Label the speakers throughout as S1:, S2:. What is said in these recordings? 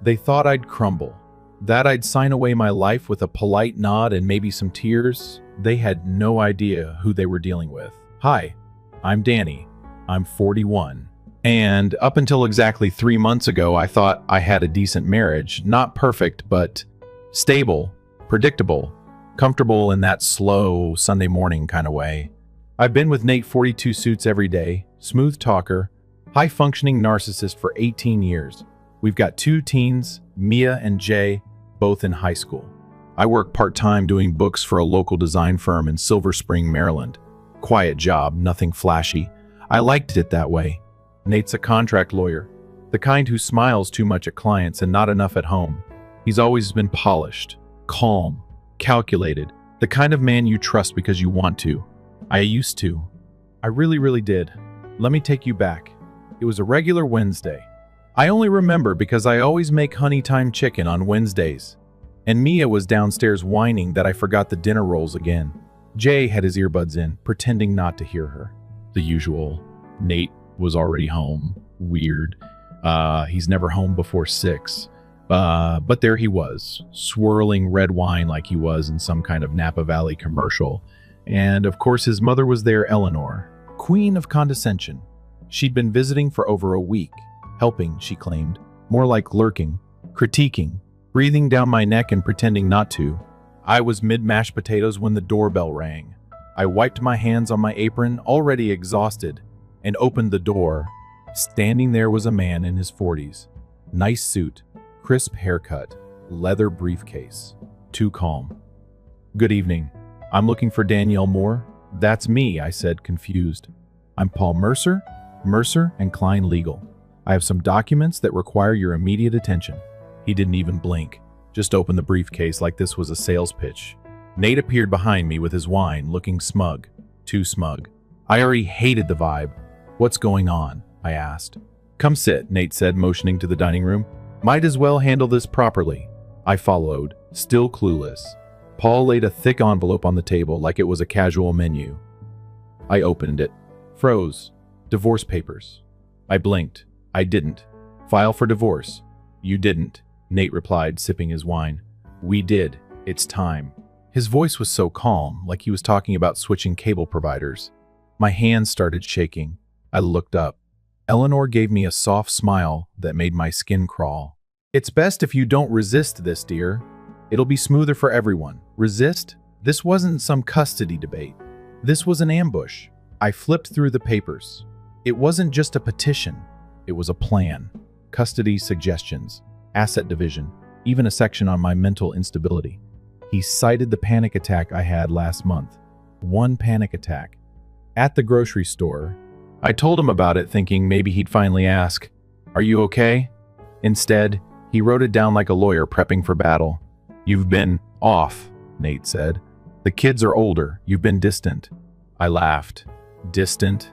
S1: They thought I'd crumble, that I'd sign away my life with a polite nod and maybe some tears. They had no idea who they were dealing with. Hi, I'm Danny. I'm 41. And up until exactly 3 months ago, I thought I had a decent marriage. Not perfect, but stable, predictable, comfortable in that slow Sunday morning kind of way. I've been with Nate 42 suits every day, smooth talker, high-functioning narcissist for 18 years. We've got 2 teens, Mia and Jay, both in high school. I work part-time doing books for a local design firm in Silver Spring, Maryland. Quiet job, nothing flashy. I liked it that way. Nate's a contract lawyer, the kind who smiles too much at clients and not enough at home. He's always been polished, calm, calculated, the kind of man you trust because you want to. I used to. I really did. Let me take you back. It was a regular Wednesday. I only remember because I always make honey thyme chicken on Wednesdays. And Mia was downstairs whining that I forgot the dinner rolls again. Jay had his earbuds in, pretending not to hear her. The usual. Nate was already home. Weird. He's never home before 6. But there he was, swirling red wine like he was in some kind of Napa Valley commercial. And of course his mother was there, Eleanor, queen of condescension. She'd been visiting for over a week, helping, she claimed, more like lurking, critiquing, breathing down my neck and pretending not to. I was mid-mashed potatoes when the doorbell rang. I wiped my hands on my apron, already exhausted, and opened the door. Standing there was a man in his 40s. Nice suit, crisp haircut, leather briefcase. Too calm. Good evening. I'm looking for Danielle Moore. That's me, I said, confused. I'm Paul Mercer, Mercer & Klein Legal. I have some documents that require your immediate attention. He didn't even blink, just opened the briefcase like this was a sales pitch. Nate appeared behind me with his wine, looking smug. Too smug. I already hated the vibe. What's going on? I asked. Come sit, Nate said, motioning to the dining room. Might as well handle this properly. I followed, still clueless. Paul laid a thick envelope on the table like it was a casual menu. I opened it. Froze. Divorce papers. I blinked. I didn't. File for divorce. You didn't, Nate replied, sipping his wine. We did. It's time. His voice was so calm, like he was talking about switching cable providers. My hands started shaking. I looked up. Eleanor gave me a soft smile that made my skin crawl. It's best if you don't resist this, dear. It'll be smoother for everyone. Resist? This wasn't some custody debate. This was an ambush. I flipped through the papers. It wasn't just a petition. It was a plan. Custody suggestions, asset division, even a section on my mental instability. He cited the panic attack I had last month. One panic attack. At the grocery store, I told him about it thinking maybe he'd finally ask, "Are you okay?" Instead, he wrote it down like a lawyer prepping for battle. You've been off, Nate said. The kids are older. You've been distant. I laughed. Distant?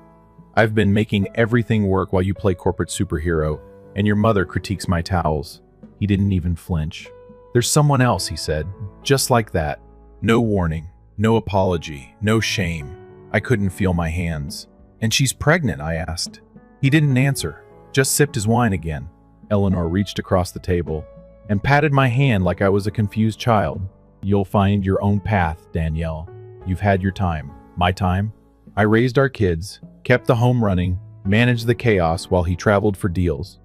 S1: I've been making everything work while you play corporate superhero, and your mother critiques my towels. He didn't even flinch. There's someone else, he said. Just like that. No warning, no apology, no shame. I couldn't feel my hands. And she's pregnant, I asked. He didn't answer, just sipped his wine again. Eleanor reached across the table and patted my hand like I was a confused child. You'll find your own path, Danielle. You've had your time. My time? I raised our kids, kept the home running, managed the chaos while he traveled for deals.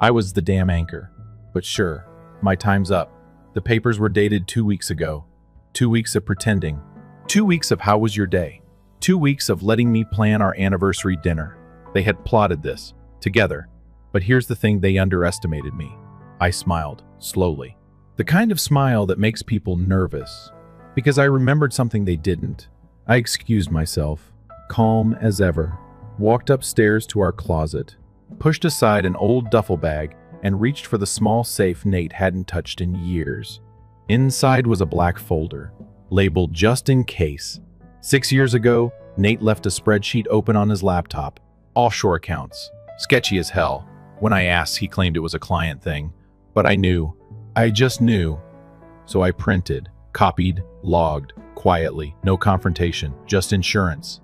S1: I was the damn anchor. But sure, my time's up. The papers were dated 2 weeks ago. 2 weeks of pretending. 2 weeks of how was your day. 2 weeks of letting me plan our anniversary dinner. They had plotted this, together. But here's the thing, they underestimated me. I smiled, slowly. The kind of smile that makes people nervous. Because I remembered something they didn't. I excused myself, calm as ever, walked upstairs to our closet, pushed aside an old duffel bag, and reached for the small safe Nate hadn't touched in years. Inside was a black folder, labeled just in case. 6 years ago, Nate left a spreadsheet open on his laptop. Offshore accounts. Sketchy as hell. When I asked, he claimed it was a client thing. But I knew. I just knew. So I printed, copied, logged, quietly. No confrontation, just insurance.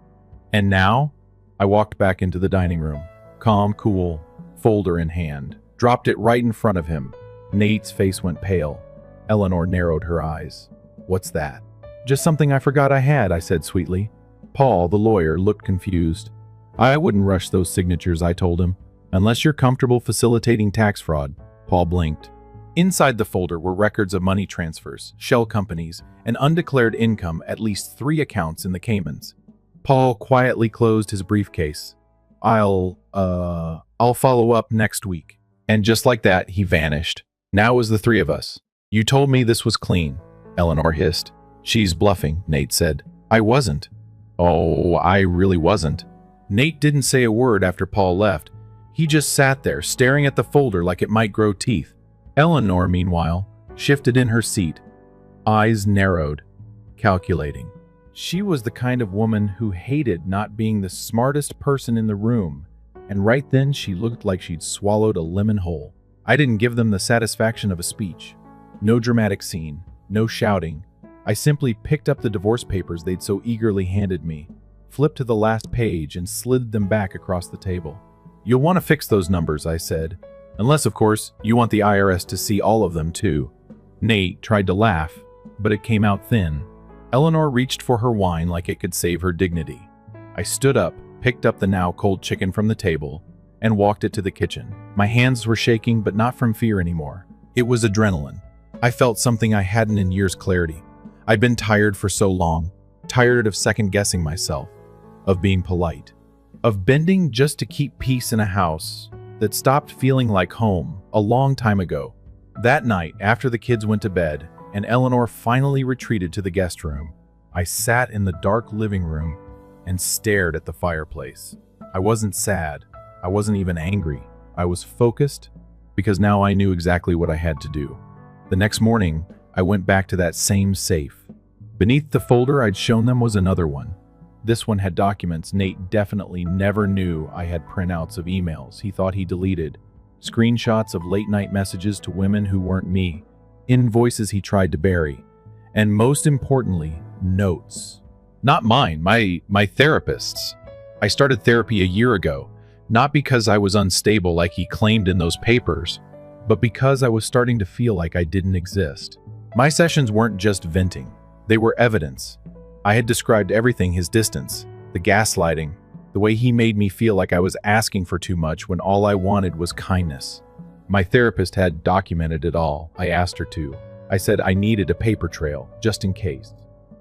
S1: And now, I walked back into the dining room. Calm, cool, folder in hand. Dropped it right in front of him. Nate's face went pale. Eleanor narrowed her eyes. What's that? Just something I forgot I had, I said sweetly. Paul, the lawyer, looked confused. I wouldn't rush those signatures, I told him. Unless you're comfortable facilitating tax fraud. Paul blinked. Inside the folder were records of money transfers, shell companies, and undeclared income at least 3 accounts in the Caymans. Paul quietly closed his briefcase. I'll follow up next week. And just like that, he vanished. Now it was the 3 of us. You told me this was clean, Eleanor hissed. She's bluffing, Nate said. I wasn't. Oh, I really wasn't. Nate didn't say a word after Paul left. He just sat there, staring at the folder like it might grow teeth. Eleanor, meanwhile, shifted in her seat. Eyes narrowed, calculating. She was the kind of woman who hated not being the smartest person in the room, and right then she looked like she'd swallowed a lemon whole. I didn't give them the satisfaction of a speech. No dramatic scene, no shouting. I simply picked up the divorce papers they'd so eagerly handed me, flipped to the last page, and slid them back across the table. You'll want to fix those numbers, I said. Unless, of course, you want the IRS to see all of them, too. Nate tried to laugh, but it came out thin. Eleanor reached for her wine like it could save her dignity. I stood up, picked up the now cold chicken from the table, and walked it to the kitchen. My hands were shaking, but not from fear anymore. It was adrenaline. I felt something I hadn't in years' clarity. I'd been tired for so long, tired of second-guessing myself, of being polite, of bending just to keep peace in a house that stopped feeling like home a long time ago. That night, after the kids went to bed and Eleanor finally retreated to the guest room, I sat in the dark living room and stared at the fireplace. I wasn't sad. I wasn't even angry. I was focused because now I knew exactly what I had to do. The next morning, I went back to that same safe. Beneath the folder I'd shown them was another one. This one had documents Nate definitely never knew I had, printouts of emails he thought he deleted, screenshots of late-night messages to women who weren't me, invoices he tried to bury, and most importantly, notes. Not mine, my therapist's. I started therapy a year ago, not because I was unstable like he claimed in those papers, but because I was starting to feel like I didn't exist. My sessions weren't just venting. They were evidence. I had described everything: his distance, the gaslighting, the way he made me feel like I was asking for too much when all I wanted was kindness. My therapist had documented it all. I asked her to. I said I needed a paper trail, just in case.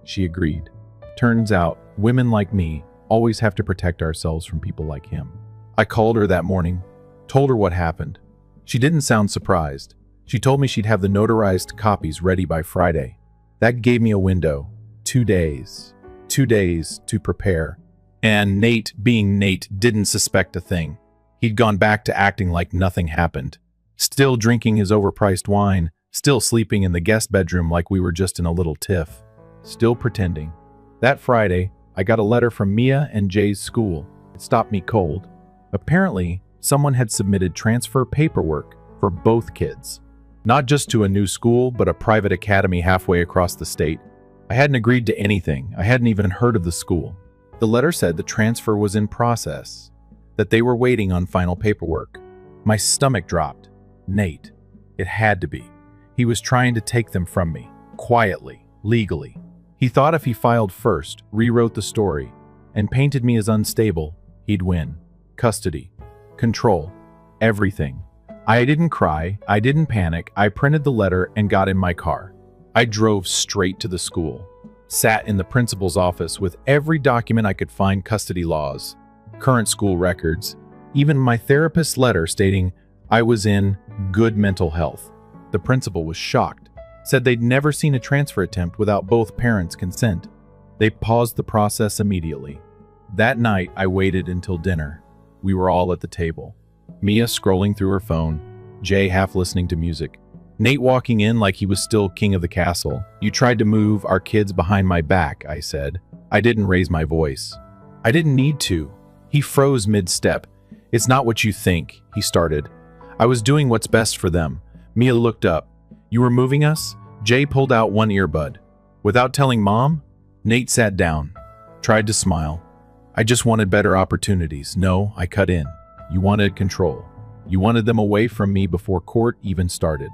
S1: She agreed. Turns out, women like me always have to protect ourselves from people like him. I called her that morning, told her what happened. She didn't sound surprised. She told me she'd have the notarized copies ready by Friday. That gave me a window. 2 days. 2 days to prepare. And Nate, being Nate, didn't suspect a thing. He'd gone back to acting like nothing happened. Still drinking his overpriced wine. Still sleeping in the guest bedroom like we were just in a little tiff. Still pretending. That Friday, I got a letter from Mia and Jay's school. It stopped me cold. Apparently, someone had submitted transfer paperwork for both kids. Not just to a new school, but a private academy halfway across the state. I hadn't agreed to anything. I hadn't even heard of the school. The letter said the transfer was in process, that they were waiting on final paperwork. My stomach dropped. Nate. It had to be. He was trying to take them from me, quietly, legally. He thought if he filed first, rewrote the story, and painted me as unstable, he'd win. Custody, control, everything. I didn't cry, I didn't panic. I printed the letter and got in my car. I drove straight to the school, sat in the principal's office with every document I could find: custody laws, current school records, even my therapist's letter stating I was in good mental health. The principal was shocked, said they'd never seen a transfer attempt without both parents' consent. They paused the process immediately. That night, I waited until dinner. We were all at the table. Mia scrolling through her phone, Jay half listening to music, Nate walking in like he was still king of the castle. You tried to move our kids behind my back, I said. I didn't raise my voice. I didn't need to. He froze mid-step. It's not what you think, he started. I was doing what's best for them. Mia looked up. You were moving us? Jay pulled out one earbud. Without telling Mom? Nate sat down, tried to smile. I just wanted better opportunities. No, I cut in. You wanted control. You wanted them away from me before court even started.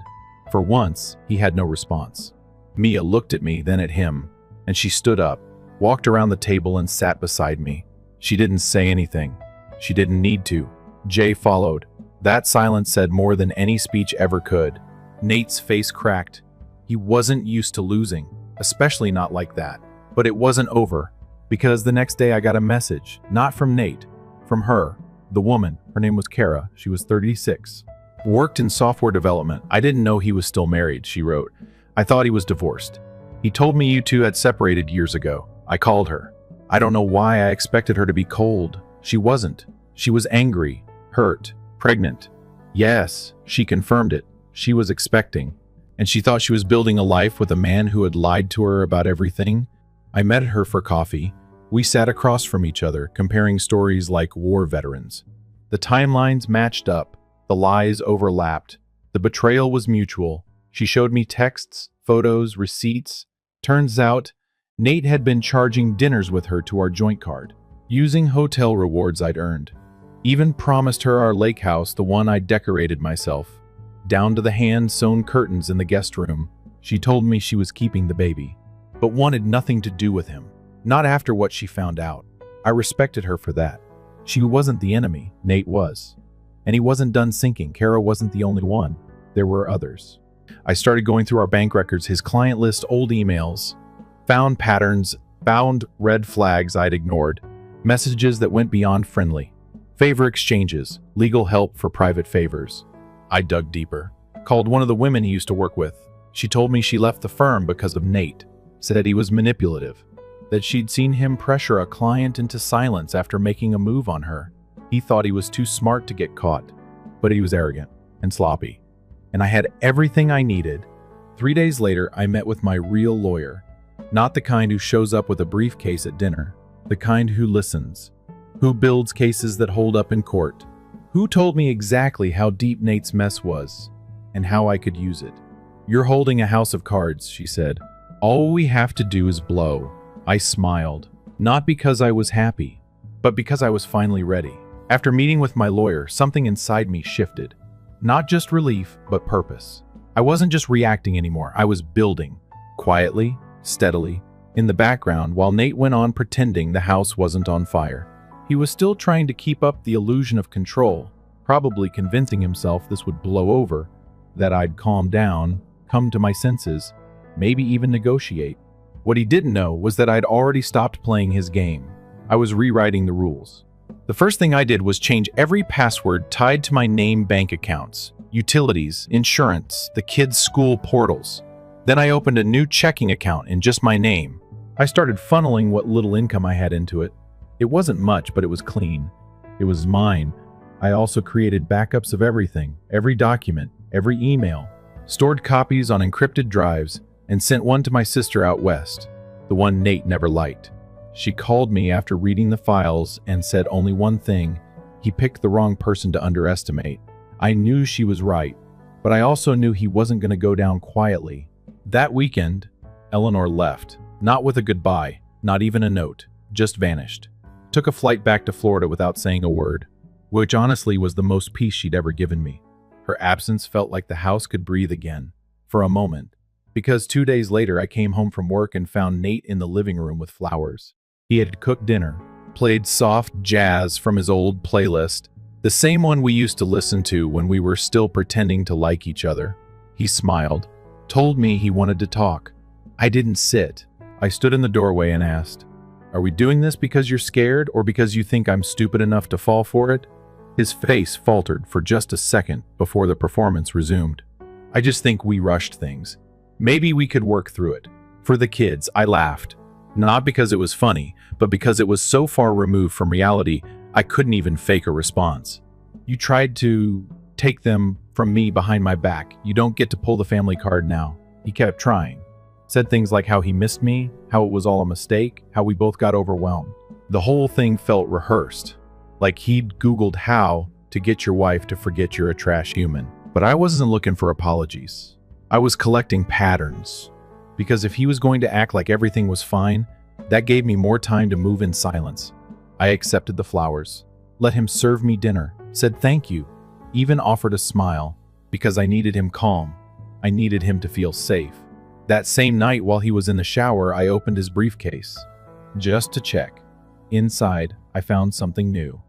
S1: For once, he had no response. Mia looked at me, then at him, and she stood up, walked around the table and sat beside me. She didn't say anything. She didn't need to. Jay followed. That silence said more than any speech ever could. Nate's face cracked. He wasn't used to losing, especially not like that. But it wasn't over, because the next day I got a message, not from Nate, from her, the woman. Her name was Kara. She was 36. Worked in software development. I didn't know he was still married, she wrote. I thought he was divorced. He told me you two had separated years ago. I called her. I don't know why I expected her to be cold. She wasn't. She was angry, hurt, pregnant. Yes, she confirmed it. She was expecting. And she thought she was building a life with a man who had lied to her about everything. I met her for coffee. We sat across from each other, comparing stories like war veterans. The timelines matched up. The lies overlapped. The betrayal was mutual. She showed me texts, photos, receipts. Turns out, Nate had been charging dinners with her to our joint card, using hotel rewards I'd earned. Even promised her our lake house, the one I'd decorated myself. Down to the hand-sewn curtains in the guest room. She told me she was keeping the baby, but wanted nothing to do with him. Not after what she found out. I respected her for that. She wasn't the enemy, Nate was. And he wasn't done sinking. Kara wasn't the only one. There were others. I started going through our bank records, his client list, old emails, found patterns, found red flags I'd ignored, messages that went beyond friendly, favor exchanges, legal help for private favors. I dug deeper. Called one of the women he used to work with. She told me she left the firm because of Nate, said he was manipulative, that she'd seen him pressure a client into silence after making a move on her. He thought he was too smart to get caught, but he was arrogant and sloppy. And I had everything I needed. 3 days later, I met with my real lawyer. Not the kind who shows up with a briefcase at dinner, the kind who listens, who builds cases that hold up in court, who told me exactly how deep Nate's mess was and how I could use it. You're holding a house of cards, she said. All we have to do is blow. I smiled, not because I was happy, but because I was finally ready. After meeting with my lawyer, something inside me shifted. Not just relief, but purpose. I wasn't just reacting anymore. I was building, quietly, steadily, in the background, while Nate went on pretending the house wasn't on fire. He was still trying to keep up the illusion of control, probably convincing himself this would blow over, that I'd calm down, come to my senses, maybe even negotiate. What he didn't know was that I'd already stopped playing his game. I was rewriting the rules. The first thing I did was change every password tied to my name bank accounts, utilities, insurance, the kids' school portals. Then I opened a new checking account in just my name. I started funneling what little income I had into it. It wasn't much, but it was clean. It was mine. I also created backups of everything, every document, every email, stored copies on encrypted drives, and sent one to my sister out west, the one Nate never liked. She called me after reading the files and said only one thing: he picked the wrong person to underestimate. I knew she was right, but I also knew he wasn't going to go down quietly. That weekend, Eleanor left, not with a goodbye, not even a note, just vanished. Took a flight back to Florida without saying a word, which honestly was the most peace she'd ever given me. Her absence felt like the house could breathe again, for a moment, because 2 days later I came home from work and found Nate in the living room with flowers. He had cooked dinner, played soft jazz from his old playlist, the same one we used to listen to when we were still pretending to like each other. He smiled, told me he wanted to talk. I didn't sit. I stood in the doorway and asked, "Are we doing this because you're scared or because you think I'm stupid enough to fall for it?" His face faltered for just a second before the performance resumed. "I just think we rushed things. Maybe we could work through it. For the kids," I laughed. Not because it was funny, but because it was so far removed from reality, I couldn't even fake a response. "You tried to take them from me behind my back. You don't get to pull the family card now." He kept trying. Said things like how he missed me, how it was all a mistake, how we both got overwhelmed. The whole thing felt rehearsed, like he'd Googled how to get your wife to forget you're a trash human. But I wasn't looking for apologies. I was collecting patterns. Because if he was going to act like everything was fine, that gave me more time to move in silence. I accepted the flowers, let him serve me dinner, said thank you, even offered a smile, because I needed him calm. I needed him to feel safe. That same night while he was in the shower, I opened his briefcase, just to check. Inside, I found something new.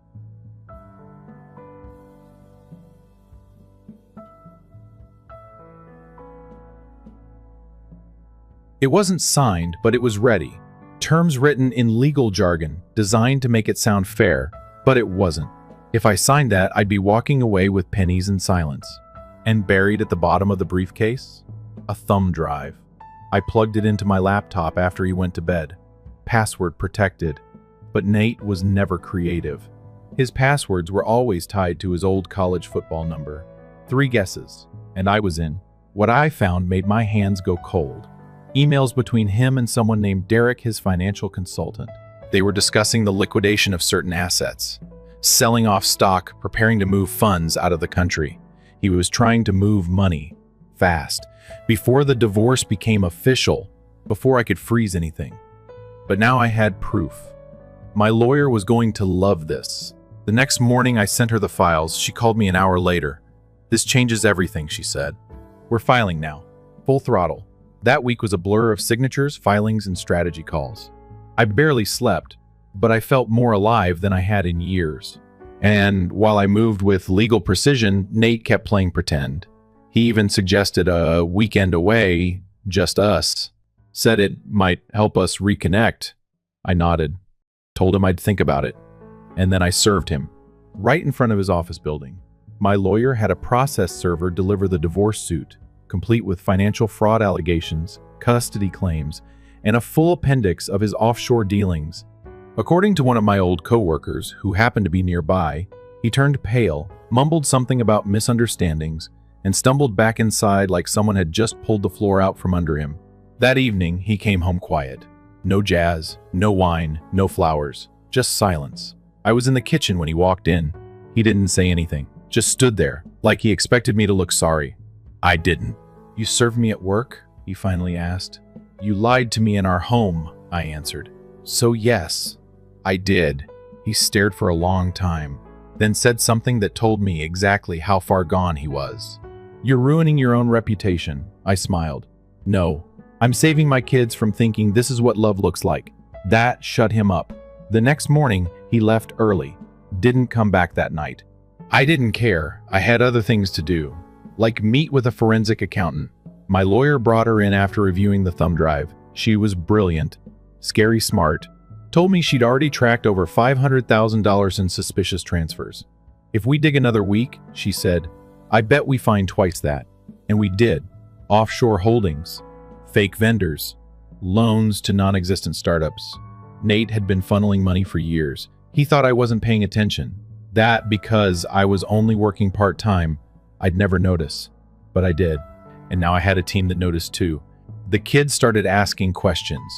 S1: It wasn't signed, but it was ready. Terms written in legal jargon, designed to make it sound fair, but it wasn't. If I signed that, I'd be walking away with pennies and silence. And buried at the bottom of the briefcase? A thumb drive. I plugged it into my laptop after he went to bed. Password protected. But Nate was never creative. His passwords were always tied to his old college football number. 3 guesses, and I was in. What I found made my hands go cold. Emails between him and someone named Derek, his financial consultant. They were discussing the liquidation of certain assets, selling off stock, preparing to move funds out of the country. He was trying to move money, fast, before the divorce became official, before I could freeze anything. But now I had proof. My lawyer was going to love this. The next morning I sent her the files. She called me an hour later. "This changes everything," she said. "We're filing now. Full throttle." That week was a blur of signatures, filings, and strategy calls. I barely slept, but I felt more alive than I had in years. And while I moved with legal precision, Nate kept playing pretend. He even suggested a weekend away, just us. Said it might help us reconnect. I nodded, told him I'd think about it, and then I served him, right in front of his office building. My lawyer had a process server deliver the divorce suit, complete with financial fraud allegations, custody claims, and a full appendix of his offshore dealings. According to one of my old coworkers, who happened to be nearby, he turned pale, mumbled something about misunderstandings, and stumbled back inside like someone had just pulled the floor out from under him. That evening, he came home quiet. No jazz, no wine, no flowers, just silence. I was in the kitchen when he walked in. He didn't say anything, just stood there, like he expected me to look sorry. I didn't. "You served me at work?" he finally asked. "You lied to me in our home," I answered. "So yes, I did." He stared for a long time, then said something that told me exactly how far gone he was. "You're ruining your own reputation," I smiled. "No, I'm saving my kids from thinking this is what love looks like." That shut him up. The next morning, he left early, didn't come back that night. I didn't care. I had other things to do, like meet with a forensic accountant. My lawyer brought her in after reviewing the thumb drive. She was brilliant, scary smart. Told me she'd already tracked over $500,000 in suspicious transfers. "If we dig another week," she said, "I bet we find twice that." And we did. Offshore holdings, fake vendors, loans to non-existent startups. Nate had been funneling money for years. He thought I wasn't paying attention. That because I was only working part-time, I'd never notice. But I did. And now I had a team that noticed too. The kids started asking questions.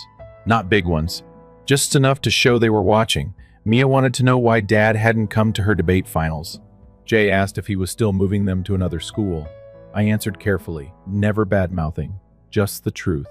S1: Not big ones. Just enough to show they were watching. Mia wanted to know why Dad hadn't come to her debate finals. Jay asked if he was still moving them to another school. I answered carefully, never bad-mouthing, just the truth.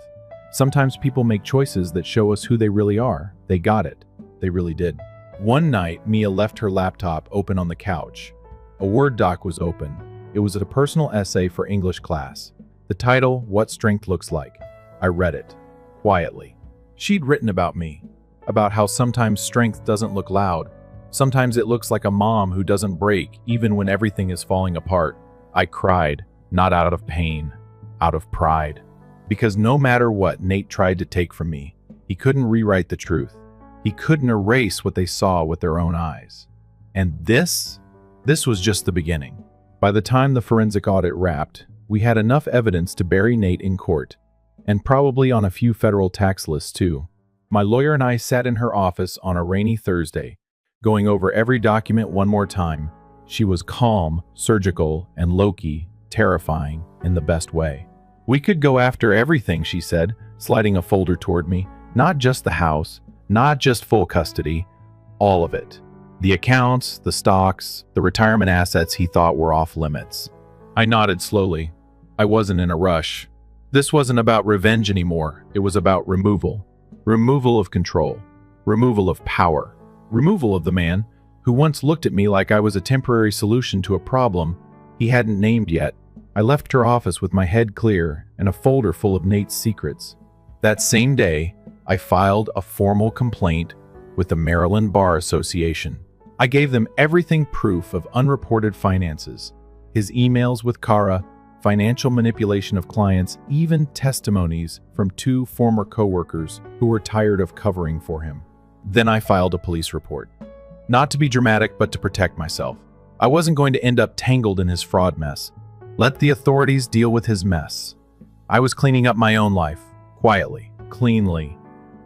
S1: Sometimes people make choices that show us who they really are. They got it. They really did. One night, Mia left her laptop open on the couch. A Word doc was open. It was a personal essay for English class. The title, "What Strength Looks Like." I read it, quietly. She'd written about me, about how sometimes strength doesn't look loud. Sometimes it looks like a mom who doesn't break, even when everything is falling apart. I cried, not out of pain, out of pride. Because no matter what Nate tried to take from me, he couldn't rewrite the truth. He couldn't erase what they saw with their own eyes. And this was just the beginning. By the time the forensic audit wrapped, we had enough evidence to bury Nate in court, and probably on a few federal tax lists too. My lawyer and I sat in her office on a rainy Thursday, going over every document one more time. She was calm, surgical, and low-key, terrifying in the best way. "We could go after everything," she said, sliding a folder toward me. "Not just the house, not just full custody, all of it. The accounts, the stocks, the retirement assets he thought were off limits." I nodded slowly. I wasn't in a rush. This wasn't about revenge anymore. It was about removal. Removal of control. Removal of power. Removal of the man who once looked at me like I was a temporary solution to a problem he hadn't named yet. I left her office with my head clear and a folder full of Nate's secrets. That same day, I filed a formal complaint with the Maryland Bar Association. I gave them everything proof of unreported finances, his emails with Kara, financial manipulation of clients, even testimonies from 2 former coworkers who were tired of covering for him. Then I filed a police report. Not to be dramatic, but to protect myself. I wasn't going to end up tangled in his fraud mess. Let the authorities deal with his mess. I was cleaning up my own life, quietly, cleanly.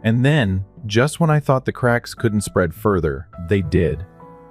S1: And then, just when I thought the cracks couldn't spread further, they did.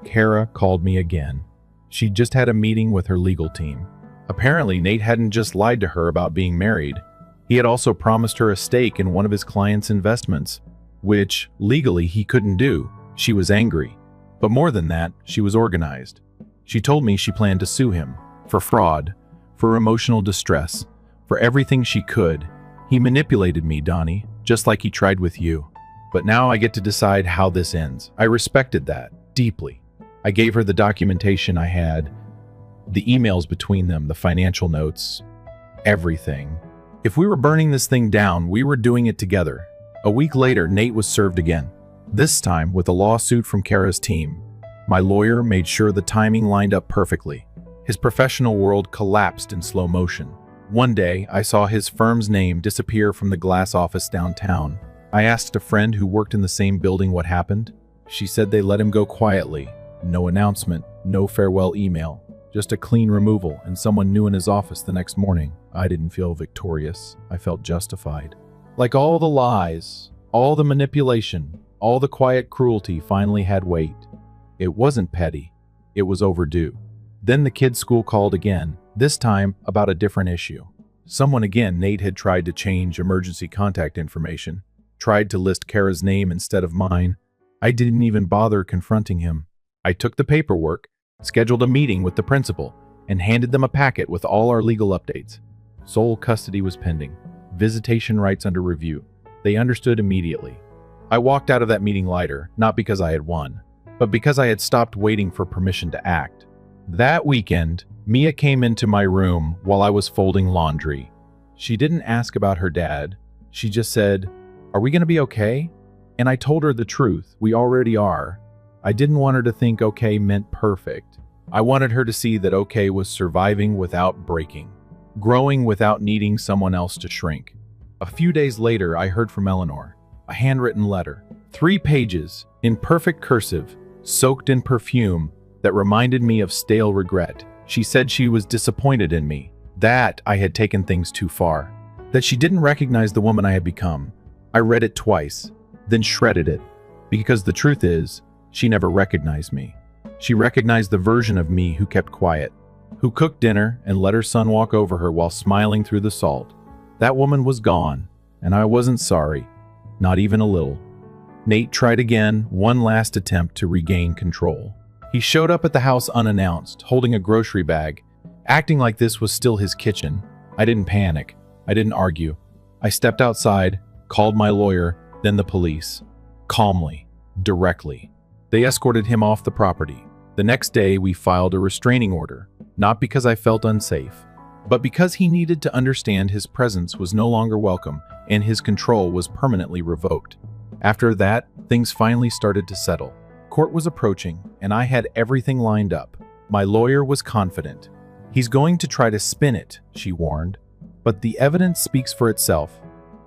S1: Kara called me again. She'd just had a meeting with her legal team. Apparently, Nate hadn't just lied to her about being married. He had also promised her a stake in one of his clients' investments, which, legally, he couldn't do. She was angry. But more than that, she was organized. She told me she planned to sue him for fraud, for emotional distress, for everything she could. He manipulated me, Donnie, just like he tried with you. But now I get to decide how this ends. I respected that deeply. I gave her the documentation I had, the emails between them, the financial notes, everything. If we were burning this thing down, we were doing it together. A week later, Nate was served again, this time with a lawsuit from Kara's team. My lawyer made sure the timing lined up perfectly. His professional world collapsed in slow motion. One day, I saw his firm's name disappear from the glass office downtown. I asked a friend who worked in the same building what happened. She said they let him go quietly. No announcement, no farewell email, just a clean removal and someone new in his office the next morning. I didn't feel victorious. I felt justified. Like all the lies, all the manipulation, all the quiet cruelty finally had weight. It wasn't petty. It was overdue. Then the kids' school called again, this time about a different issue. Someone again, Nate had tried to change emergency contact information, tried to list Kara's name instead of mine. I didn't even bother confronting him. I took the paperwork, scheduled a meeting with the principal, and handed them a packet with all our legal updates. Sole custody was pending. Visitation rights under review. They understood immediately. I walked out of that meeting lighter, not because I had won, but because I had stopped waiting for permission to act. That weekend, Mia came into my room while I was folding laundry. She didn't ask about her dad. She just said, "Are we going to be okay?" And I told her the truth. We already are. I didn't want her to think okay meant perfect. I wanted her to see that okay was surviving without breaking, growing without needing someone else to shrink. A few days later, I heard from Eleanor. A handwritten letter. 3 pages, in perfect cursive, soaked in perfume, that reminded me of stale regret. She said she was disappointed in me, that I had taken things too far, that she didn't recognize the woman I had become. I read it twice, then shredded it, because the truth is, she never recognized me. She recognized the version of me who kept quiet, who cooked dinner and let her son walk over her while smiling through the salt. That woman was gone, and I wasn't sorry, not even a little. Nate tried again, one last attempt to regain control. He showed up at the house unannounced, holding a grocery bag, acting like this was still his kitchen. I didn't panic. I didn't argue. I stepped outside, called my lawyer, then the police. Calmly, directly. They escorted him off the property. The next day, we filed a restraining order, not because I felt unsafe, but because he needed to understand his presence was no longer welcome and his control was permanently revoked. After that, things finally started to settle. Court was approaching, and I had everything lined up. My lawyer was confident. "He's going to try to spin it," she warned. But the evidence speaks for itself.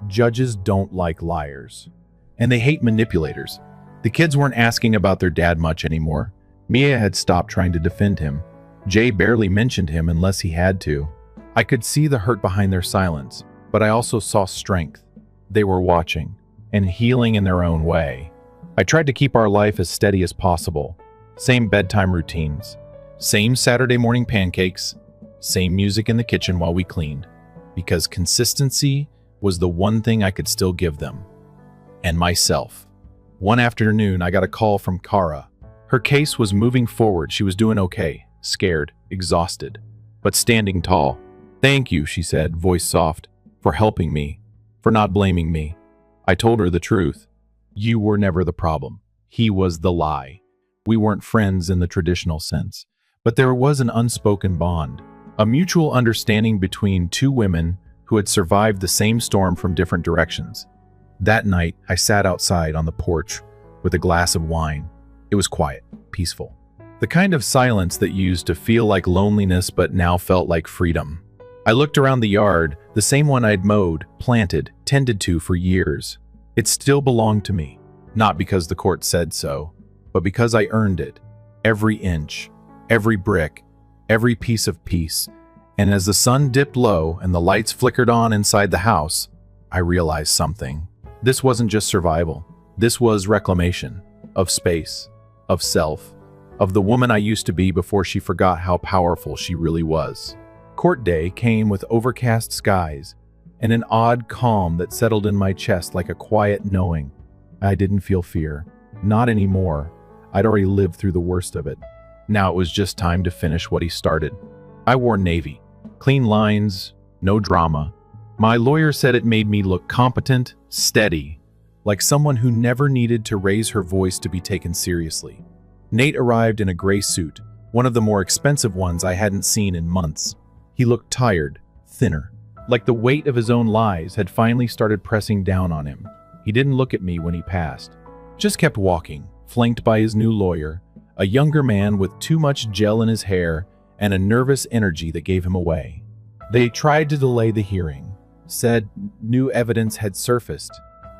S1: Judges don't like liars. And they hate manipulators. The kids weren't asking about their dad much anymore. Mia had stopped trying to defend him. Jay barely mentioned him unless he had to. I could see the hurt behind their silence, but I also saw strength. They were watching, and healing in their own way. I tried to keep our life as steady as possible. Same bedtime routines, same Saturday morning pancakes, same music in the kitchen while we cleaned, because consistency was the one thing I could still give them. And myself. One afternoon, I got a call from Kara. Her case was moving forward. She was doing okay, scared, exhausted, but standing tall. "Thank you," she said, voice soft, "for helping me, for not blaming me." I told her the truth. You were never the problem. He was the lie. We weren't friends in the traditional sense, but there was an unspoken bond. A mutual understanding between two women who had survived the same storm from different directions. That night, I sat outside on the porch with a glass of wine. It was quiet, peaceful. The kind of silence that used to feel like loneliness but now felt like freedom. I looked around the yard, the same one I'd mowed, planted, tended to for years. It still belonged to me, not because the court said so, but because I earned it. Every inch, every brick, every piece of peace. And as the sun dipped low and the lights flickered on inside the house, I realized something. This wasn't just survival. This was reclamation of space, of self, of the woman I used to be before she forgot how powerful she really was. Court day came with overcast skies and an odd calm that settled in my chest like a quiet knowing. I didn't feel fear. Not anymore. I'd already lived through the worst of it. Now it was just time to finish what he started. I wore navy. Clean lines, no drama. My lawyer said it made me look competent, steady, like someone who never needed to raise her voice to be taken seriously. Nate arrived in a gray suit, one of the more expensive ones I hadn't seen in months. He looked tired, thinner, like the weight of his own lies had finally started pressing down on him. He didn't look at me when he passed, just kept walking, flanked by his new lawyer, a younger man with too much gel in his hair and a nervous energy that gave him away. They tried to delay the hearing, said new evidence had surfaced,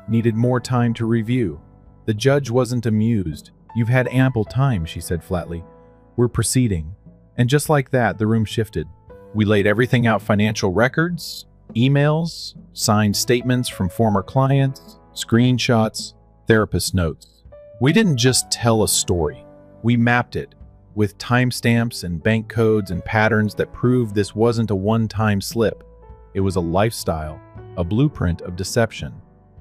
S1: needed more time to review. The judge wasn't amused. "You've had ample time," she said flatly. "We're proceeding." And just like that, the room shifted. We laid everything out: financial records, emails, signed statements from former clients, screenshots, therapist notes. We didn't just tell a story. We mapped it with timestamps and bank codes and patterns that proved this wasn't a one-time slip. It was a lifestyle, a blueprint of deception.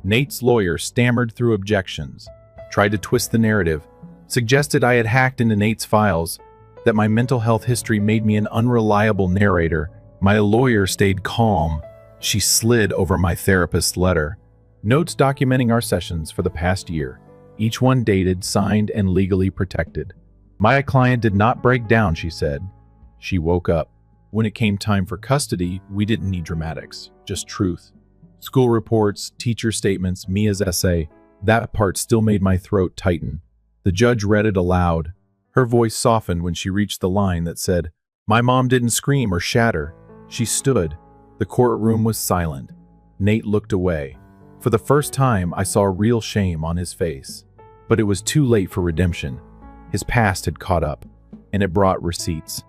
S1: Nate's lawyer stammered through objections, tried to twist the narrative, suggested I had hacked into Nate's files, that my mental health history made me an unreliable narrator. My lawyer stayed calm. She slid over my therapist's letter. Notes documenting our sessions for the past year, each one dated, signed, and legally protected. My client did not break down, she said. She woke up. When it came time for custody, we didn't need dramatics, just truth. School reports, teacher statements, Mia's essay. That part still made my throat tighten. The judge read it aloud. Her voice softened when she reached the line that said, "My mom didn't scream or shatter. She stood." The courtroom was silent. Nate looked away. For the first time, I saw real shame on his face. But it was too late for redemption. His past had caught up, and it brought receipts.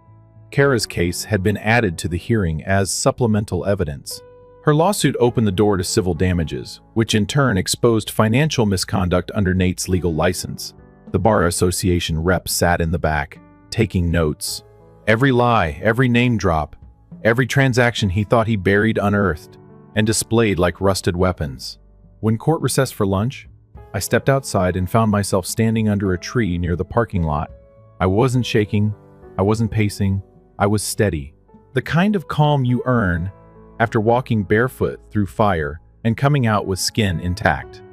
S1: Kara's case had been added to the hearing as supplemental evidence. Her lawsuit opened the door to civil damages, which in turn exposed financial misconduct under Nate's legal license. The Bar Association rep sat in the back, taking notes. Every lie, every name drop, every transaction he thought he buried unearthed and displayed like rusted weapons. When court recessed for lunch, I stepped outside and found myself standing under a tree near the parking lot. I wasn't shaking, I wasn't pacing, I was steady. The kind of calm you earn after walking barefoot through fire and coming out with skin intact.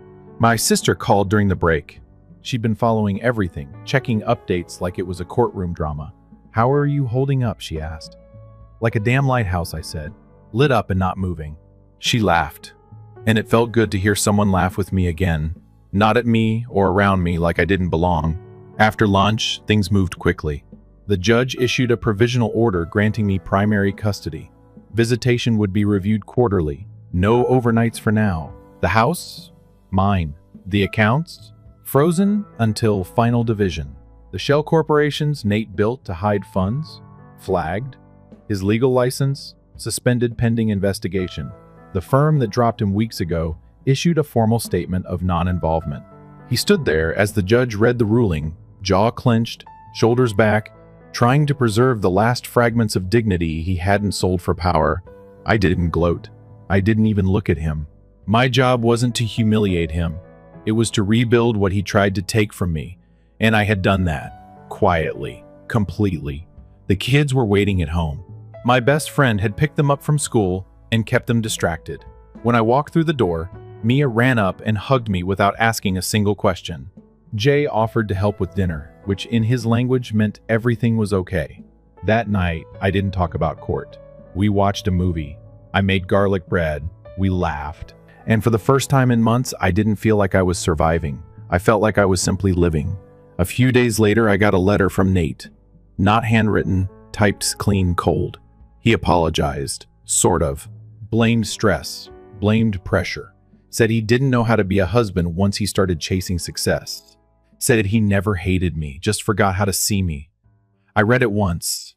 S1: My sister called during the break. She'd been following everything, checking updates like it was a courtroom drama. "How are you holding up?" she asked. "Like a damn lighthouse," I said, lit up and not moving. She laughed, and it felt good to hear someone laugh with me again, not at me or around me like I didn't belong. After lunch, things moved quickly. The judge issued a provisional order granting me primary custody. Visitation would be reviewed quarterly. No overnights for now. The house? Mine. The accounts? Frozen until final division. The shell corporations Nate built to hide funds? Flagged. His legal license? Suspended pending investigation. The firm that dropped him weeks ago issued a formal statement of non-involvement. He stood there as the judge read the ruling, jaw clenched, shoulders back, trying to preserve the last fragments of dignity he hadn't sold for power. I didn't gloat. I didn't even look at him. My job wasn't to humiliate him. It was to rebuild what he tried to take from me, and I had done that, quietly, completely. The kids were waiting at home. My best friend had picked them up from school and kept them distracted. When I walked through the door, Mia ran up and hugged me without asking a single question. Jay offered to help with dinner, which in his language meant everything was okay. That night, I didn't talk about court. We watched a movie. I made garlic bread. We laughed. And for the first time in months, I didn't feel like I was surviving. I felt like I was simply living. A few days later, I got a letter from Nate. Not handwritten, typed clean cold. He apologized, sort of. Blamed stress, blamed pressure. Said he didn't know how to be a husband once he started chasing success. Said he never hated me, just forgot how to see me. I read it once,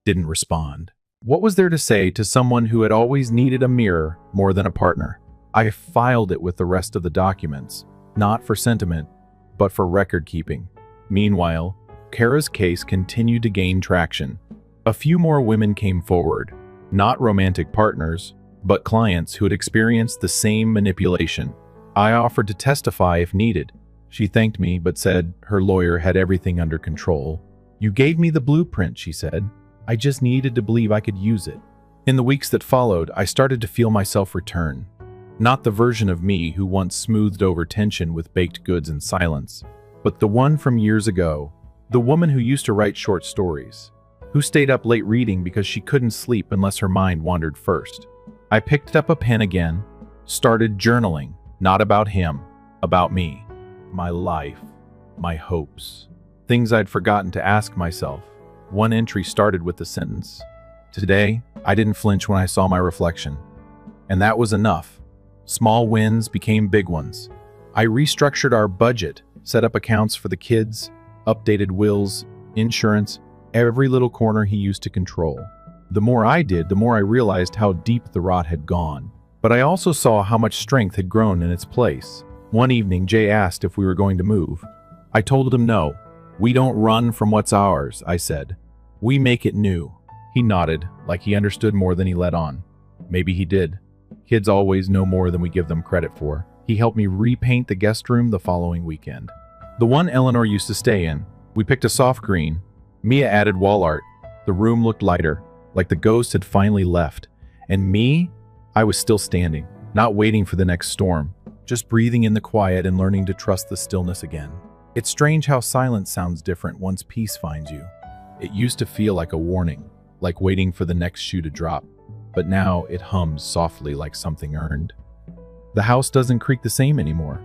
S1: didn't respond. What was there to say to someone who had always needed a mirror more than a partner? I filed it with the rest of the documents, not for sentiment, but for record keeping. Meanwhile, Kara's case continued to gain traction. A few more women came forward, not romantic partners, but clients who had experienced the same manipulation. I offered to testify if needed. She thanked me, but said her lawyer had everything under control. "You gave me the blueprint," she said. "I just needed to believe I could use it." In the weeks that followed, I started to feel myself return. Not the version of me who once smoothed over tension with baked goods and silence, but the one from years ago, the woman who used to write short stories, who stayed up late reading because she couldn't sleep unless her mind wandered first. I picked up a pen again, started journaling, not about him, about me, my life, my hopes, things I'd forgotten to ask myself. One entry started with the sentence, "Today, I didn't flinch when I saw my reflection." And that was enough. Small wins became big ones. I restructured our budget, set up accounts for the kids, updated wills, insurance, every little corner he used to control. The more I did, the more I realized how deep the rot had gone. But I also saw how much strength had grown in its place. One evening, Jay asked if we were going to move. I told him no. "We don't run from what's ours," I said. "We make it new." He nodded, like he understood more than he let on. Maybe he did. Kids always know more than we give them credit for. He helped me repaint the guest room the following weekend. The one Eleanor used to stay in. We picked a soft green. Mia added wall art. The room looked lighter, like the ghost had finally left. And me? I was still standing, not waiting for the next storm, just breathing in the quiet and learning to trust the stillness again. It's strange how silence sounds different once peace finds you. It used to feel like a warning, like waiting for the next shoe to drop. But now it hums softly like something earned. The house doesn't creak the same anymore.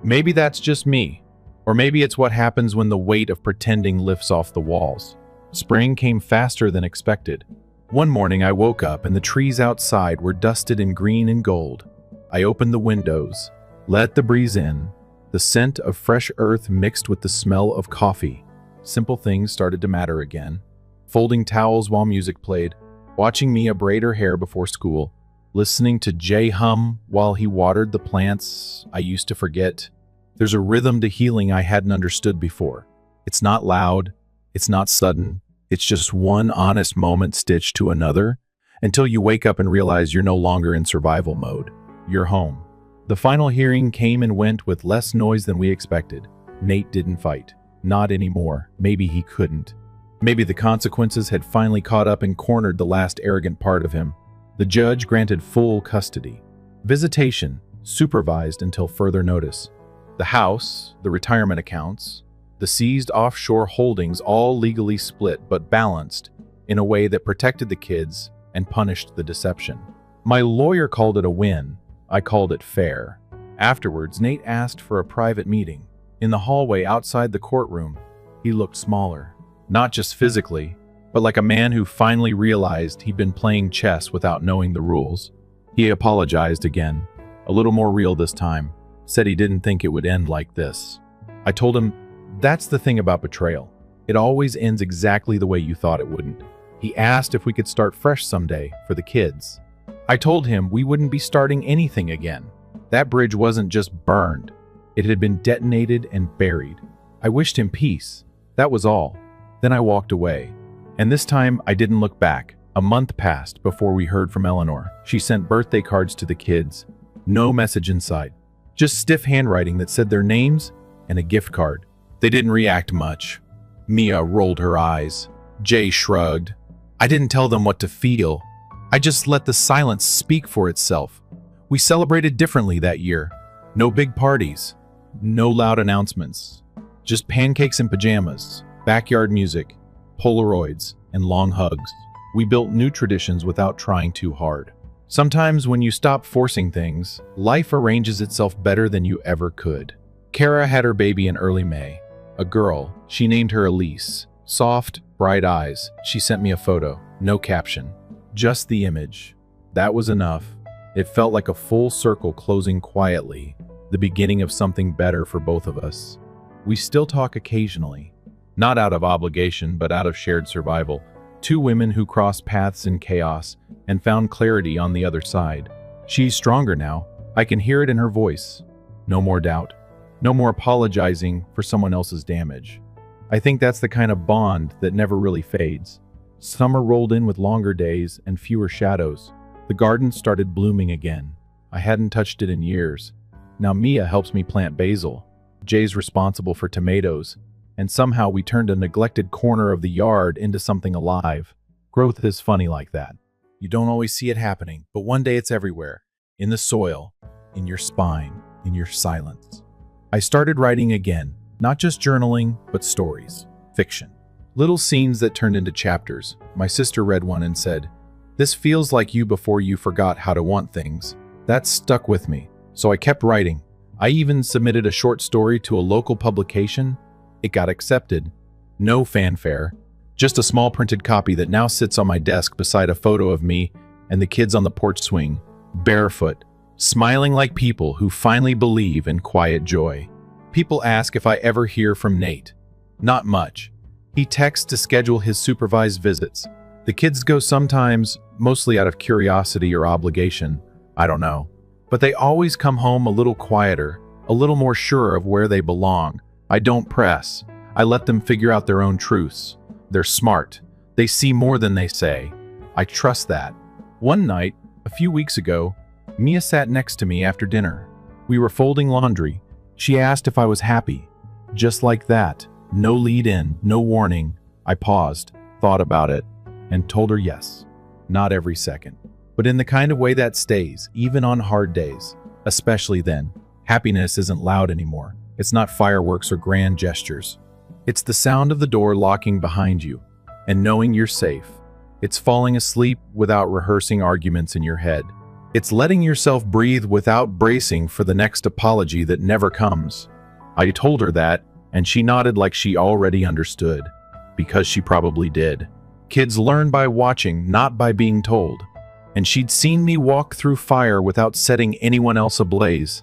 S1: Maybe that's just me. Or maybe it's what happens when the weight of pretending lifts off the walls. Spring came faster than expected. One morning I woke up and the trees outside were dusted in green and gold. I opened the windows, let the breeze in. The scent of fresh earth mixed with the smell of coffee. Simple things started to matter again. Folding towels while music played, watching Mia braid her hair before school, listening to Jay hum while he watered the plants I used to forget. There's a rhythm to healing I hadn't understood before. It's not loud, it's not sudden, it's just one honest moment stitched to another until you wake up and realize you're no longer in survival mode. You're home. The final hearing came and went with less noise than we expected. Nate didn't fight. Not anymore. Maybe he couldn't. Maybe the consequences had finally caught up and cornered the last arrogant part of him. The judge granted full custody. Visitation, supervised until further notice. The house, the retirement accounts, the seized offshore holdings all legally split but balanced in a way that protected the kids and punished the deception. My lawyer called it a win. I called it fair. Afterwards, Nate asked for a private meeting. In the hallway outside the courtroom, he looked smaller. Not just physically, but like a man who finally realized he'd been playing chess without knowing the rules. He apologized again, a little more real this time, said he didn't think it would end like this. I told him, that's the thing about betrayal. It always ends exactly the way you thought it wouldn't. He asked if we could start fresh someday for the kids. I told him we wouldn't be starting anything again. That bridge wasn't just burned. It had been detonated and buried. I wished him peace. That was all. Then I walked away. And this time, I didn't look back. A month passed before we heard from Eleanor. She sent birthday cards to the kids. No message inside. Just stiff handwriting that said their names and a gift card. They didn't react much. Mia rolled her eyes. Jay shrugged. I didn't tell them what to feel. I just let the silence speak for itself. We celebrated differently that year. No big parties. No loud announcements. Just pancakes and pajamas. Backyard music, Polaroids, and long hugs. We built new traditions without trying too hard. Sometimes when you stop forcing things, life arranges itself better than you ever could. Kara had her baby in early May. A girl. She named her Elise. Soft, bright eyes. She sent me a photo. No caption. Just the image. That was enough. It felt like a full circle closing quietly, the beginning of something better for both of us. We still talk occasionally. Not out of obligation, but out of shared survival. Two women who crossed paths in chaos and found clarity on the other side. She's stronger now. I can hear it in her voice. No more doubt. No more apologizing for someone else's damage. I think that's the kind of bond that never really fades. Summer rolled in with longer days and fewer shadows. The garden started blooming again. I hadn't touched it in years. Now Mia helps me plant basil. Jay's responsible for tomatoes. And somehow we turned a neglected corner of the yard into something alive. Growth is funny like that. You don't always see it happening, but one day it's everywhere. In the soil, in your spine, in your silence. I started writing again, not just journaling, but stories, fiction. Little scenes that turned into chapters. My sister read one and said, "This feels like you before you forgot how to want things." That stuck with me, so I kept writing. I even submitted a short story to a local publication. It got accepted. No fanfare, just a small printed copy that now sits on my desk beside a photo of me and the kids on the porch swing, barefoot, smiling like people who finally believe in quiet joy. People ask if I ever hear from Nate. Not much. He texts to schedule his supervised visits. The kids go sometimes, mostly out of curiosity or obligation. I don't know. But they always come home a little quieter, a little more sure of where they belong. I don't press. I let them figure out their own truths. They're smart. They see more than they say. I trust that. One night, a few weeks ago, Mia sat next to me after dinner. We were folding laundry. She asked if I was happy. Just like that. No lead in, no warning. I paused, thought about it, and told her yes. Not every second, but in the kind of way that stays, even on hard days. Especially then. Happiness isn't loud anymore. It's not fireworks or grand gestures. It's the sound of the door locking behind you and knowing you're safe. It's falling asleep without rehearsing arguments in your head. It's letting yourself breathe without bracing for the next apology that never comes. I told her that, and she nodded like she already understood, because she probably did. Kids learn by watching, not by being told. And she'd seen me walk through fire without setting anyone else ablaze.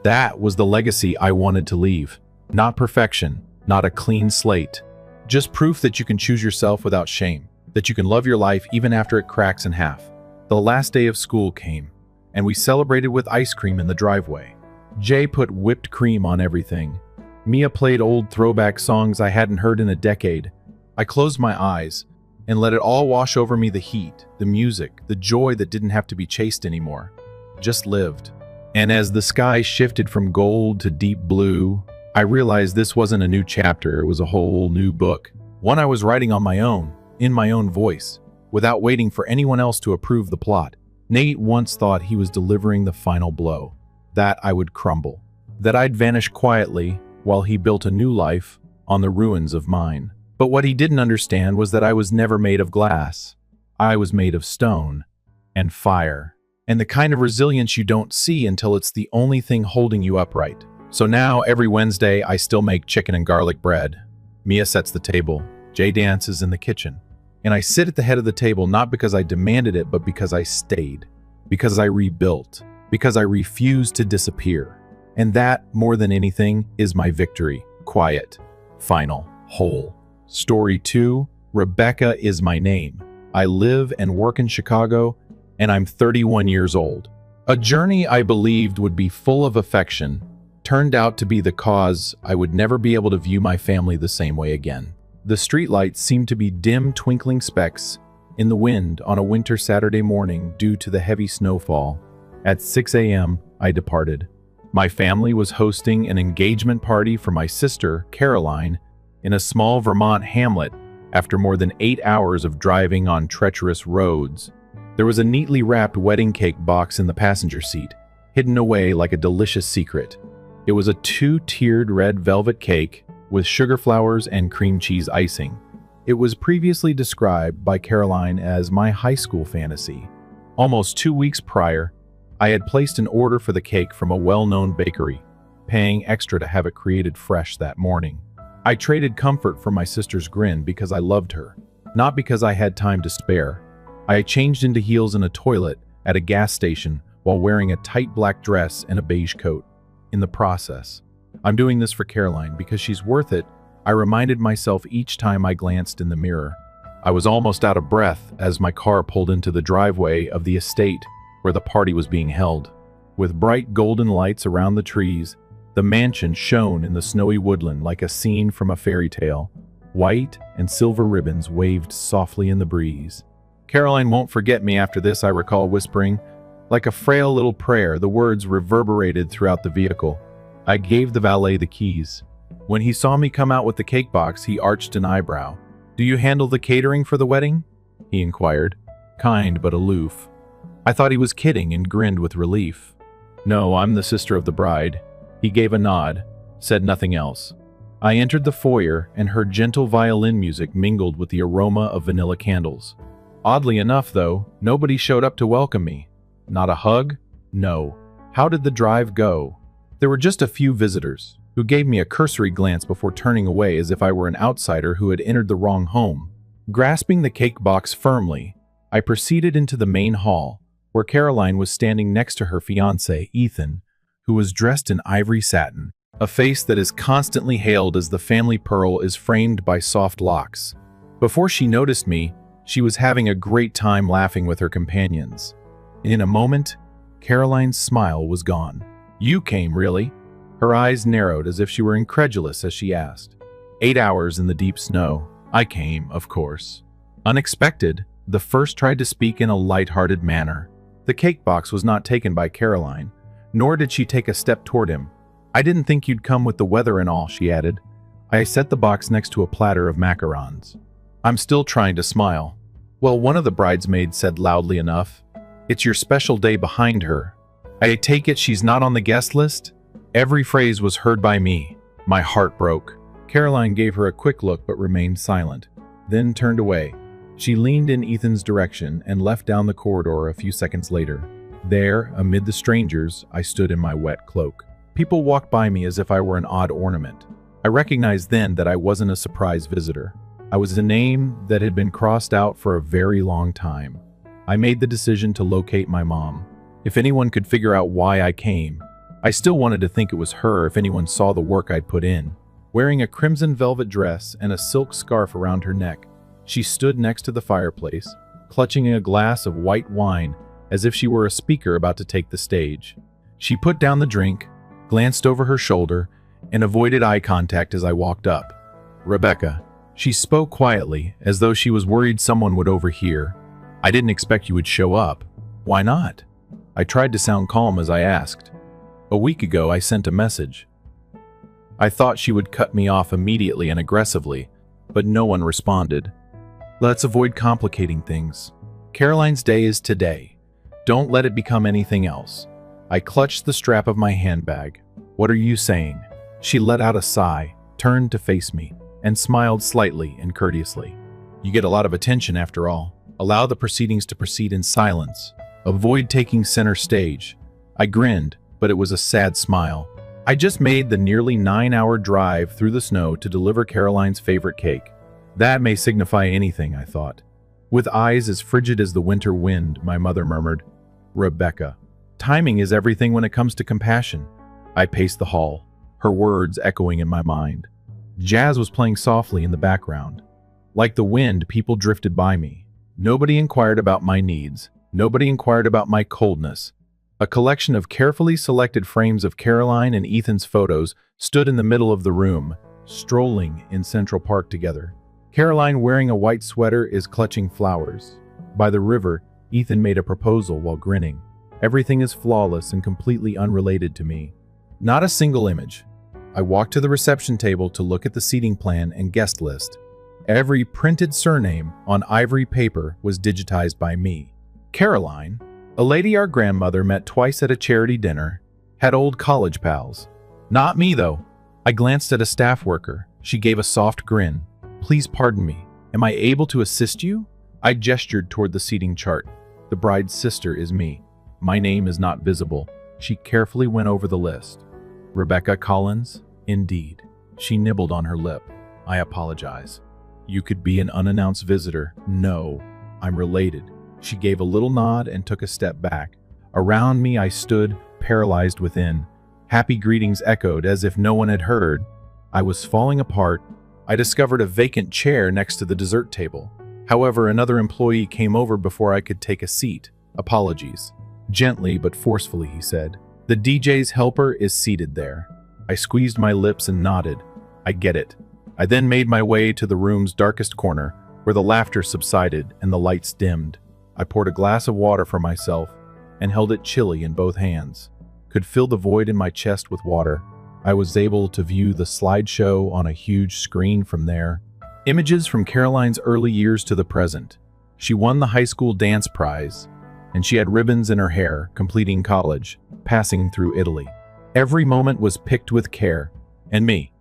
S1: That was the legacy I wanted to leave. Not perfection, not a clean slate. Just proof that you can choose yourself without shame, that you can love your life even after it cracks in half. The last day of school came, and we celebrated with ice cream in the driveway. Jay put whipped cream on everything. Mia played old throwback songs I hadn't heard in a decade. I closed my eyes and let it all wash over me, the heat, the music, the joy that didn't have to be chased anymore. Just lived. And as the sky shifted from gold to deep blue, I realized this wasn't a new chapter, it was a whole new book. One I was writing on my own, in my own voice, without waiting for anyone else to approve the plot. Nate once thought he was delivering the final blow, that I would crumble, that I'd vanish quietly while he built a new life on the ruins of mine. But what he didn't understand was that I was never made of glass. I was made of stone and fire, and the kind of resilience you don't see until it's the only thing holding you upright. So now, every Wednesday, I still make chicken and garlic bread. Mia sets the table. Jay dances in the kitchen. And I sit at the head of the table not because I demanded it, but because I stayed. Because I rebuilt. Because I refused to disappear. And that, more than anything, is my victory. Quiet. Final. Whole. Story 2. Rebecca is my name. I live and work in Chicago, and I'm 31 years old. A journey I believed would be full of affection turned out to be the cause I would never be able to view my family the same way again. The streetlights seemed to be dim, twinkling specks in the wind on a winter Saturday morning due to the heavy snowfall. At 6 a.m., I departed. My family was hosting an engagement party for my sister, Caroline, in a small Vermont hamlet after more than 8 hours of driving on treacherous roads. There was a neatly wrapped wedding cake box in the passenger seat, hidden away like a delicious secret. It was a 2-tiered red velvet cake with sugar flowers and cream cheese icing. It was previously described by Caroline as my high school fantasy. Almost 2 weeks prior, I had placed an order for the cake from a well-known bakery, paying extra to have it created fresh that morning. I traded comfort for my sister's grin because I loved her, not because I had time to spare. I changed into heels in a toilet at a gas station while wearing a tight black dress and a beige coat. In the process, I'm doing this for Caroline because she's worth it, I reminded myself each time I glanced in the mirror. I was almost out of breath as my car pulled into the driveway of the estate where the party was being held. With bright golden lights around the trees, the mansion shone in the snowy woodland like a scene from a fairy tale. White and silver ribbons waved softly in the breeze. Caroline won't forget me after this, I recall whispering. Like a frail little prayer, the words reverberated throughout the vehicle. I gave the valet the keys. When he saw me come out with the cake box, he arched an eyebrow. "Do you handle the catering for the wedding?" he inquired, kind but aloof. I thought he was kidding and grinned with relief. "No, I'm the sister of the bride." He gave a nod, said nothing else. I entered the foyer and heard gentle violin music mingled with the aroma of vanilla candles. Oddly enough, though, nobody showed up to welcome me. Not a hug? No. How did the drive go? There were just a few visitors, who gave me a cursory glance before turning away as if I were an outsider who had entered the wrong home. Grasping the cake box firmly, I proceeded into the main hall, where Caroline was standing next to her fiancé, Ethan, who was dressed in ivory satin, a face that is constantly hailed as the family pearl is framed by soft locks. Before she noticed me, she was having a great time laughing with her companions. In a moment, Caroline's smile was gone. "You came, really?" Her eyes narrowed as if she were incredulous as she asked. 8 hours in the deep snow. I came, of course. Unexpected, the first tried to speak in a light-hearted manner. The cake box was not taken by Caroline, nor did she take a step toward him. "I didn't think you'd come with the weather and all," she added. I set the box next to a platter of macarons. I'm still trying to smile. Well, one of the bridesmaids said loudly enough, "It's your special day behind her. I take it she's not on the guest list?" Every phrase was heard by me. My heart broke. Caroline gave her a quick look but remained silent, then turned away. She leaned in Ethan's direction and left down the corridor a few seconds later. There, amid the strangers, I stood in my wet cloak. People walked by me as if I were an odd ornament. I recognized then that I wasn't a surprise visitor. I was a name that had been crossed out for a very long time. I made the decision to locate my mom. If anyone could figure out why I came, I still wanted to think it was her if anyone saw the work I'd put in. Wearing a crimson velvet dress and a silk scarf around her neck, she stood next to the fireplace, clutching a glass of white wine as if she were a speaker about to take the stage. She put down the drink, glanced over her shoulder, and avoided eye contact as I walked up. "Rebecca," she spoke quietly, as though she was worried someone would overhear. "I didn't expect you would show up." "Why not?" I tried to sound calm as I asked. "A week ago, I sent a message." I thought she would cut me off immediately and aggressively, but no one responded. Let's avoid complicating things. Caroline's day is today. Don't let it become anything else. I clutched the strap of my handbag. "What are you saying?" She let out a sigh, turned to face me, and smiled slightly and courteously. "You get a lot of attention after all. Allow the proceedings to proceed in silence. Avoid taking center stage." I grinned, but it was a sad smile. I just made the nearly 9-hour drive through the snow to deliver Caroline's favorite cake. That may signify anything, I thought. With eyes as frigid as the winter wind, my mother murmured, "Rebecca, timing is everything when it comes to compassion." I paced the hall, her words echoing in my mind. Jazz was playing softly in the background. Like the wind, people drifted by me. Nobody inquired about my needs. Nobody inquired about my coldness. A collection of carefully selected frames of Caroline and Ethan's photos stood in the middle of the room, strolling in Central Park together. Caroline, wearing a white sweater, is clutching flowers. By the river, Ethan made a proposal while grinning. Everything is flawless and completely unrelated to me. Not a single image. I walked to the reception table to look at the seating plan and guest list. Every printed surname on ivory paper was digitized by me. Caroline, a lady our grandmother met twice at a charity dinner, had old college pals. Not me, though. I glanced at a staff worker. She gave a soft grin. "Please pardon me," Am I able to assist you? I gestured toward the seating chart. The bride's sister is me. My name is not visible. She carefully went over the list. Rebecca Collins? Indeed. She nibbled on her lip. I apologize. You could be an unannounced visitor. No, I'm related. She gave a little nod and took a step back. Around me, I stood, paralyzed within. Happy greetings echoed as if no one had heard. I was falling apart. I discovered a vacant chair next to the dessert table. However, another employee came over before I could take a seat. Apologies. Gently but forcefully, he said. The DJ's helper is seated there. I squeezed my lips and nodded. I get it. I then made my way to the room's darkest corner, where the laughter subsided and the lights dimmed. I poured a glass of water for myself and held it chilly in both hands. Could fill the void in my chest with water. I was able to view the slideshow on a huge screen from there. Images from Caroline's early years to the present. She won the high school dance prize, and she had ribbons in her hair, completing college, passing through Italy. Every moment was picked with care, and me.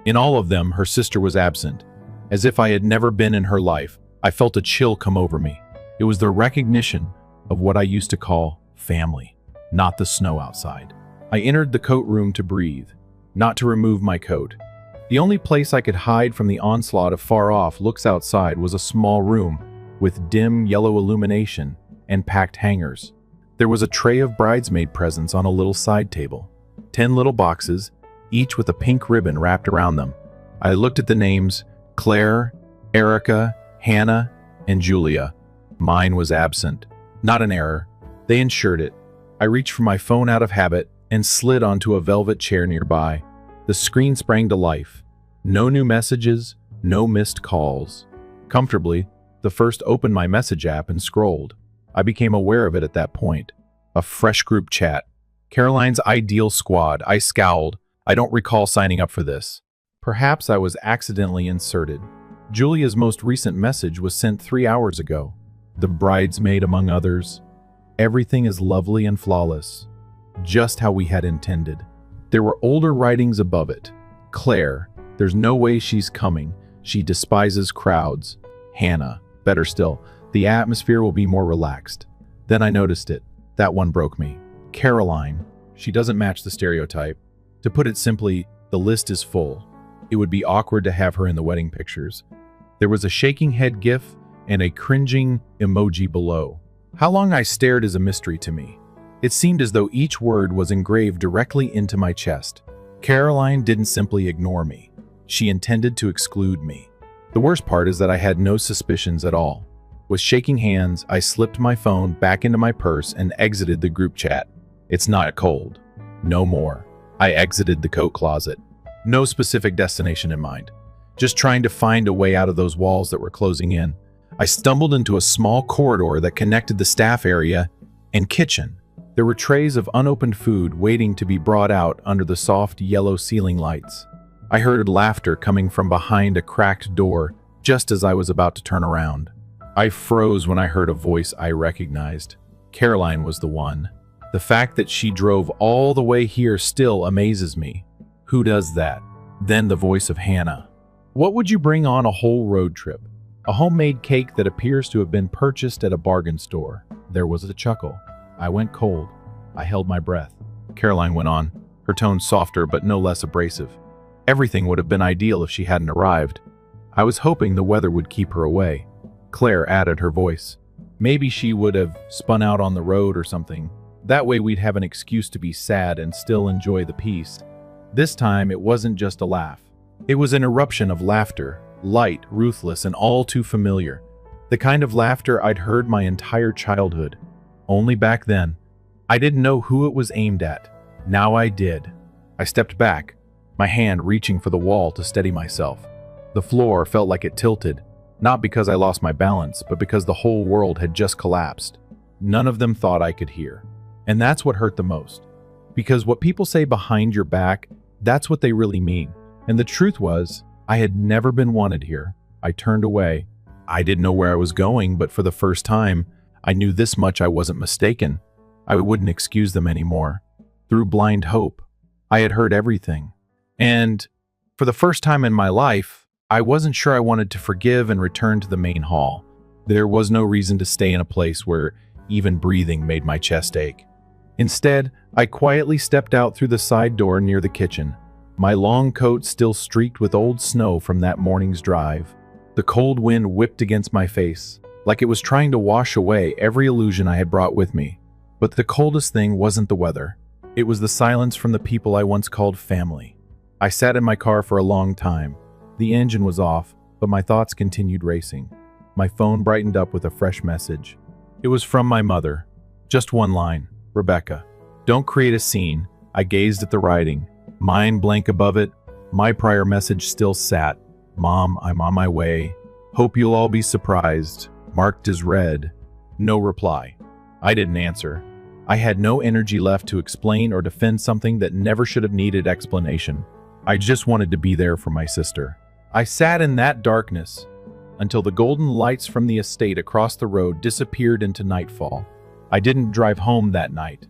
S1: In all of them, her sister was absent. As if I had never been in her life, I felt a chill come over me. It was the recognition of what I used to call family, not the snow outside. I entered the coat room to breathe, not to remove my coat. The only place I could hide from the onslaught of far-off looks outside was a small room with dim yellow illumination and packed hangers. There was a tray of bridesmaid presents on a little side table. 10 little boxes, each with a pink ribbon wrapped around them. I looked at the names Claire, Erica, Hannah, and Julia. Mine was absent. Not an error. They insured it. I reached for my phone out of habit and slid onto a velvet chair nearby. The screen sprang to life. No new messages, no missed calls. Comfortably, the first opened my message app and scrolled. I became aware of it at that point. A fresh group chat. Caroline's ideal squad. I scowled. I don't recall signing up for this. Perhaps I was accidentally inserted. Julia's most recent message was sent 3 hours ago. The bridesmaid among others. Everything is lovely and flawless. Just how we had intended. There were older writings above it. Claire, there's no way she's coming. She despises crowds. Hannah, better still, the atmosphere will be more relaxed. Then I noticed it. That one broke me. Caroline, she doesn't match the stereotype. To put it simply, the list is full. It would be awkward to have her in the wedding pictures. There was a shaking head gif and a cringing emoji below. How long I stared is a mystery to me. It seemed as though each word was engraved directly into my chest. Caroline didn't simply ignore me. She intended to exclude me. The worst part is that I had no suspicions at all. With shaking hands, I slipped my phone back into my purse and exited the group chat. It's not cold. No more. I exited the coat closet. No specific destination in mind. Just trying to find a way out of those walls that were closing in. I stumbled into a small corridor that connected the staff area and kitchen. There were trays of unopened food waiting to be brought out under the soft yellow ceiling lights. I heard laughter coming from behind a cracked door just as I was about to turn around. I froze when I heard a voice I recognized. Caroline was the one. The fact that she drove all the way here still amazes me. Who does that? Then the voice of Hannah. What would you bring on a whole road trip? A homemade cake that appears to have been purchased at a bargain store. There was a chuckle. I went cold. I held my breath. Caroline went on, her tone softer but no less abrasive. Everything would have been ideal if she hadn't arrived. I was hoping the weather would keep her away. Claire added her voice. Maybe she would have spun out on the road or something. That way we'd have an excuse to be sad and still enjoy the peace. This time it wasn't just a laugh. It was an eruption of laughter, light, ruthless, and all too familiar. The kind of laughter I'd heard my entire childhood. Only back then, I didn't know who it was aimed at. Now I did. I stepped back, my hand reaching for the wall to steady myself. The floor felt like it tilted, not because I lost my balance, but because the whole world had just collapsed. None of them thought I could hear. And that's what hurt the most. Because what people say behind your back, that's what they really mean. And the truth was, I had never been wanted here. I turned away. I didn't know where I was going, but for the first time, I knew this much I wasn't mistaken. I wouldn't excuse them anymore. Through blind hope, I had heard everything. And for the first time in my life, I wasn't sure I wanted to forgive and return to the main hall. There was no reason to stay in a place where even breathing made my chest ache. Instead, I quietly stepped out through the side door near the kitchen, my long coat still streaked with old snow from that morning's drive. The cold wind whipped against my face, like it was trying to wash away every illusion I had brought with me. But the coldest thing wasn't the weather. It was the silence from the people I once called family. I sat in my car for a long time. The engine was off, but my thoughts continued racing. My phone brightened up with a fresh message. It was from my mother. Just one line. Rebecca, don't create a scene. I gazed at the writing. Mind blank above it. My prior message still sat. Mom, I'm on my way. Hope you'll all be surprised. Marked as read. No reply. I didn't answer. I had no energy left to explain or defend something that never should have needed explanation. I just wanted to be there for my sister. I sat in that darkness until the golden lights from the estate across the road disappeared into nightfall. I didn't drive home that night.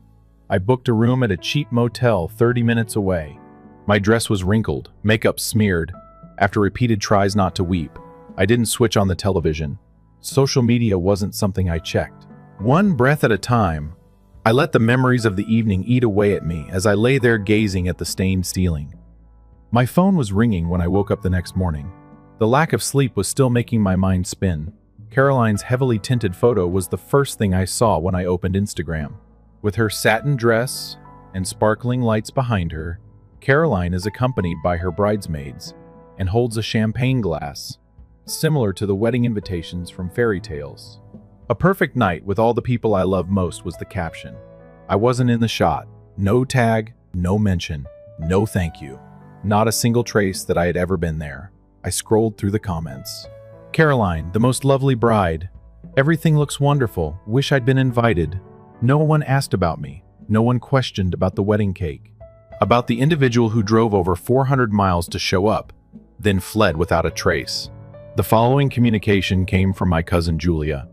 S1: I booked a room at a cheap motel 30 minutes away. My dress was wrinkled, makeup smeared. After repeated tries not to weep, I didn't switch on the television. Social media wasn't something I checked. One breath at a time, I let the memories of the evening eat away at me as I lay there gazing at the stained ceiling. My phone was ringing when I woke up the next morning. The lack of sleep was still making my mind spin. Caroline's heavily tinted photo was the first thing I saw when I opened Instagram. With her satin dress and sparkling lights behind her, Caroline is accompanied by her bridesmaids and holds a champagne glass, similar to the wedding invitations from fairy tales. A perfect night with all the people I love most was the caption. I wasn't in the shot. No tag, no mention, no thank you. Not a single trace that I had ever been there. I scrolled through the comments. Caroline, the most lovely bride. Everything looks wonderful. Wish I'd been invited. No one asked about me. No one questioned about the wedding cake. About the individual who drove over 400 miles to show up, then fled without a trace. The following communication came from my cousin Julia.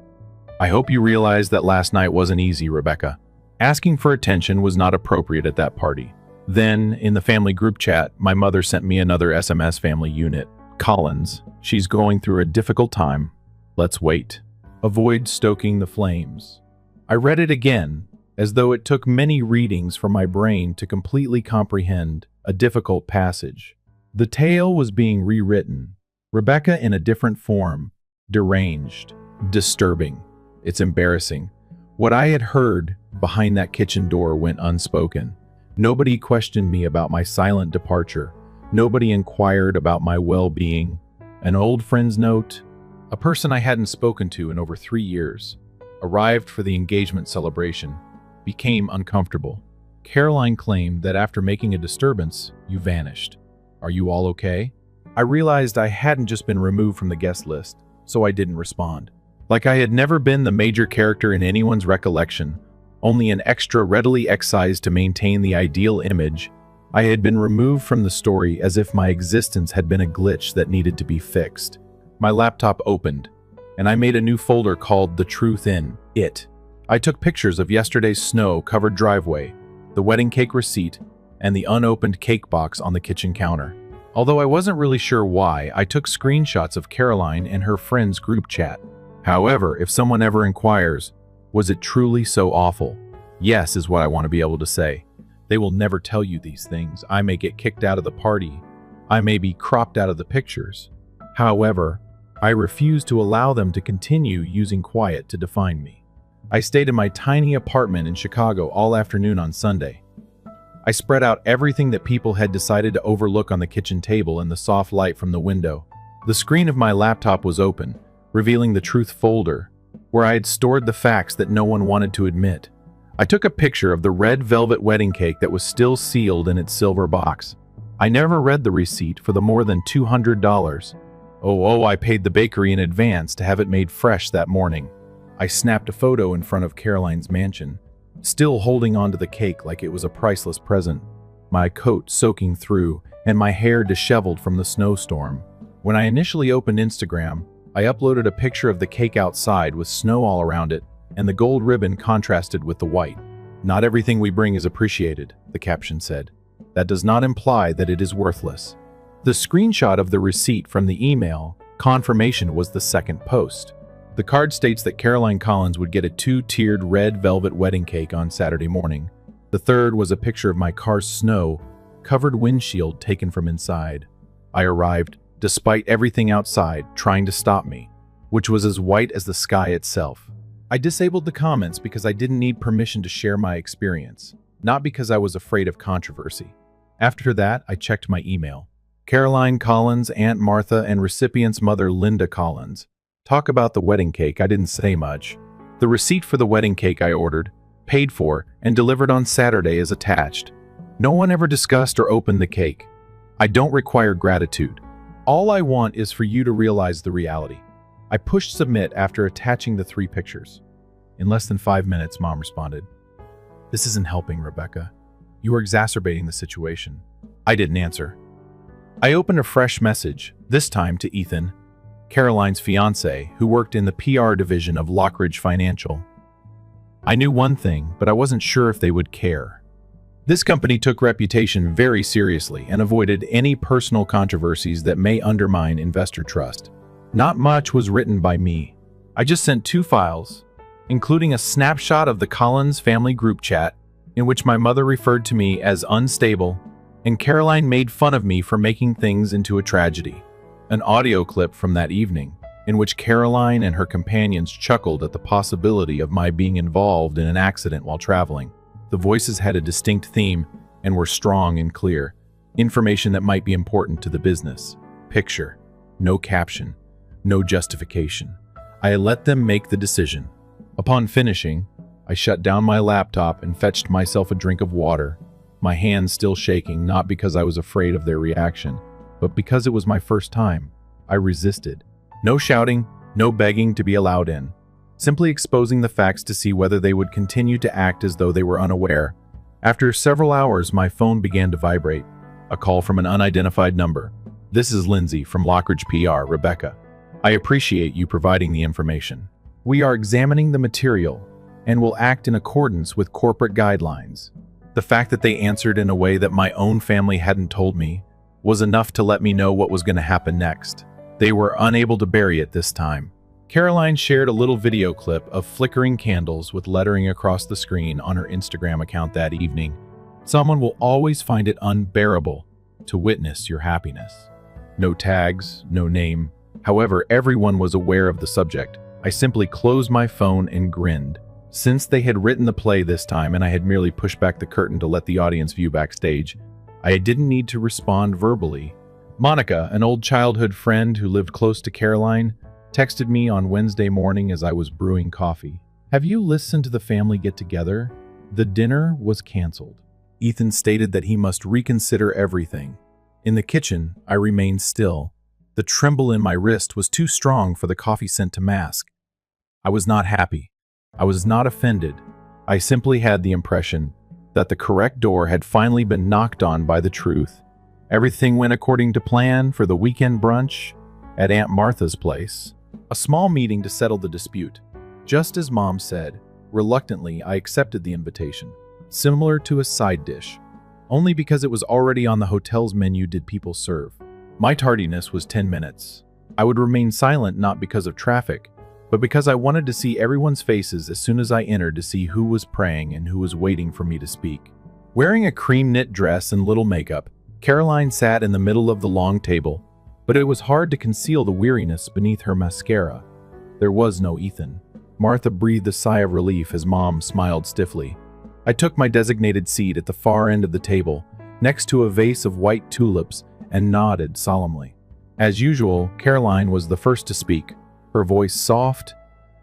S1: I hope you realize that last night wasn't easy, Rebecca. Asking for attention was not appropriate at that party. Then, in the family group chat, my mother sent me another SMS family unit. Collins, she's going through a difficult time. Let's wait. Avoid stoking the flames. I read it again, as though it took many readings for my brain to completely comprehend a difficult passage. The tale was being rewritten. Rebecca in a different form. Deranged. Disturbing. It's embarrassing. What I had heard behind that kitchen door went unspoken. Nobody questioned me about my silent departure. Nobody inquired about my well-being. An old friend's note, a person I hadn't spoken to in over 3 years, arrived for the engagement celebration, became uncomfortable. Caroline claimed that after making a disturbance, you vanished. Are you all okay? I realized I hadn't just been removed from the guest list, so I didn't respond. Like I had never been the major character in anyone's recollection, only an extra readily excised to maintain the ideal image, I had been removed from the story as if my existence had been a glitch that needed to be fixed. My laptop opened, and I made a new folder called The Truth in It. I took pictures of yesterday's snow-covered driveway, the wedding cake receipt, and the unopened cake box on the kitchen counter. Although I wasn't really sure why, I took screenshots of Caroline and her friends' group chat. However, if someone ever inquires, was it truly so awful? Yes, is what I want to be able to say. They will never tell you these things. I may get kicked out of the party. I may be cropped out of the pictures. However, I refuse to allow them to continue using quiet to define me. I stayed in my tiny apartment in Chicago all afternoon on Sunday. I spread out everything that people had decided to overlook on the kitchen table in the soft light from the window. The screen of my laptop was open, revealing the truth folder, where I had stored the facts that no one wanted to admit. I took a picture of the red velvet wedding cake that was still sealed in its silver box. I never read the receipt for the more than $200. I paid the bakery in advance to have it made fresh that morning. I snapped a photo in front of Caroline's mansion, still holding onto the cake like it was a priceless present, my coat soaking through and my hair disheveled from the snowstorm. When I initially opened Instagram, I uploaded a picture of the cake outside with snow all around it, and the gold ribbon contrasted with the white. Not everything we bring is appreciated, the caption said. That does not imply that it is worthless. The screenshot of the receipt from the email confirmation was the second post. The card states that Caroline Collins would get a 2-tiered red velvet wedding cake on Saturday morning. The third was a picture of my car's snow-covered windshield taken from inside. I arrived, despite everything outside trying to stop me, which was as white as the sky itself. I disabled the comments because I didn't need permission to share my experience, not because I was afraid of controversy. After that, I checked my email. Caroline Collins, Aunt Martha, and recipient's mother Linda Collins. Talk about the wedding cake, I didn't say much. The receipt for the wedding cake I ordered, paid for, and delivered on Saturday is attached. No one ever discussed or opened the cake. I don't require gratitude. All I want is for you to realize the reality. I pushed submit after attaching the 3 pictures. In less than 5 minutes, Mom responded. This isn't helping, Rebecca. You are exacerbating the situation. I didn't answer. I opened a fresh message, this time to Ethan, Caroline's fiancé, who worked in the PR division of Lockridge Financial. I knew one thing, but I wasn't sure if they would care. This company took reputation very seriously and avoided any personal controversies that may undermine investor trust. Not much was written by me. I just sent 2 files, including a snapshot of the Collins family group chat, in which my mother referred to me as unstable, and Caroline made fun of me for making things into a tragedy. An audio clip from that evening, in which Caroline and her companions chuckled at the possibility of my being involved in an accident while traveling. The voices had a distinct theme and were strong and clear. Information that might be important to the business. Picture. No caption. No justification. I let them make the decision. Upon finishing, I shut down my laptop and fetched myself a drink of water, my hands still shaking, not because I was afraid of their reaction, but because it was my first time. I resisted. No shouting, no begging to be allowed in. Simply exposing the facts to see whether they would continue to act as though they were unaware. After several hours, my phone began to vibrate. A call from an unidentified number. This is Lindsay from Lockridge PR, Rebecca. I appreciate you providing the information. We are examining the material and will act in accordance with corporate guidelines. The fact that they answered in a way that my own family hadn't told me was enough to let me know what was going to happen next. They were unable to bury it this time. Caroline shared a little video clip of flickering candles with lettering across the screen on her Instagram account that evening. Someone will always find it unbearable to witness your happiness. No tags, no name. However, everyone was aware of the subject. I simply closed my phone and grinned. Since they had written the play this time and I had merely pushed back the curtain to let the audience view backstage, I didn't need to respond verbally. Monica, an old childhood friend who lived close to Caroline, texted me on Wednesday morning as I was brewing coffee. Have you listened to the family get together? The dinner was canceled. Ethan stated that he must reconsider everything. In the kitchen, I remained still. The tremble in my wrist was too strong for the coffee scent to mask. I was not happy. I was not offended. I simply had the impression that the correct door had finally been knocked on by the truth. Everything went according to plan for the weekend brunch at Aunt Martha's place. A small meeting to settle the dispute. Just as Mom said, reluctantly I accepted the invitation. Similar to a side dish. Only because it was already on the hotel's menu did people serve. My tardiness was 10 minutes. I would remain silent not because of traffic, but because I wanted to see everyone's faces as soon as I entered to see who was praying and who was waiting for me to speak. Wearing a cream knit dress and little makeup, Caroline sat in the middle of the long table, but it was hard to conceal the weariness beneath her mascara. There was no Ethan. Martha breathed a sigh of relief as Mom smiled stiffly. I took my designated seat at the far end of the table, next to a vase of white tulips, and nodded solemnly. As usual, Caroline was the first to speak, her voice soft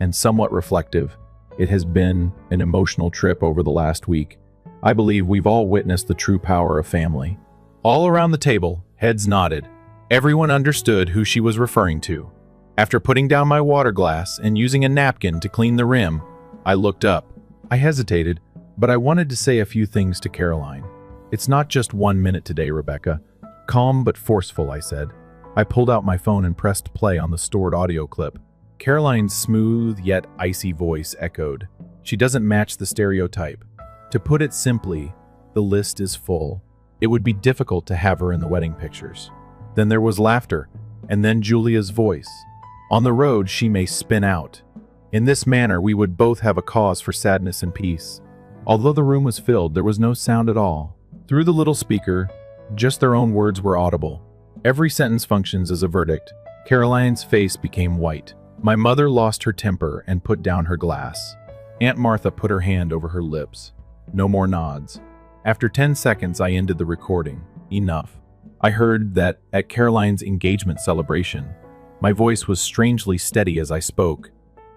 S1: and somewhat reflective. It has been an emotional trip over the last week. I believe we've all witnessed the true power of family. All around the table, heads nodded. Everyone understood who she was referring to. After putting down my water glass and using a napkin to clean the rim, I looked up. I hesitated, but I wanted to say a few things to Caroline. It's not just 1 minute today, Rebecca. Calm but forceful, I said. I pulled out my phone and pressed play on the stored audio clip. Caroline's smooth yet icy voice echoed. She doesn't match the stereotype. To put it simply, the list is full. It would be difficult to have her in the wedding pictures. Then there was laughter, and then Julia's voice. On the road, she may spin out. In this manner, we would both have a cause for sadness and peace. Although the room was filled, there was no sound at all. Through the little speaker, just their own words were audible. Every sentence functions as a verdict. Caroline's face became white. My mother lost her temper and put down her glass. Aunt Martha put her hand over her lips. No more nods. After 10 seconds, I ended the recording. Enough. I heard that at Caroline's engagement celebration, my voice was strangely steady as I spoke.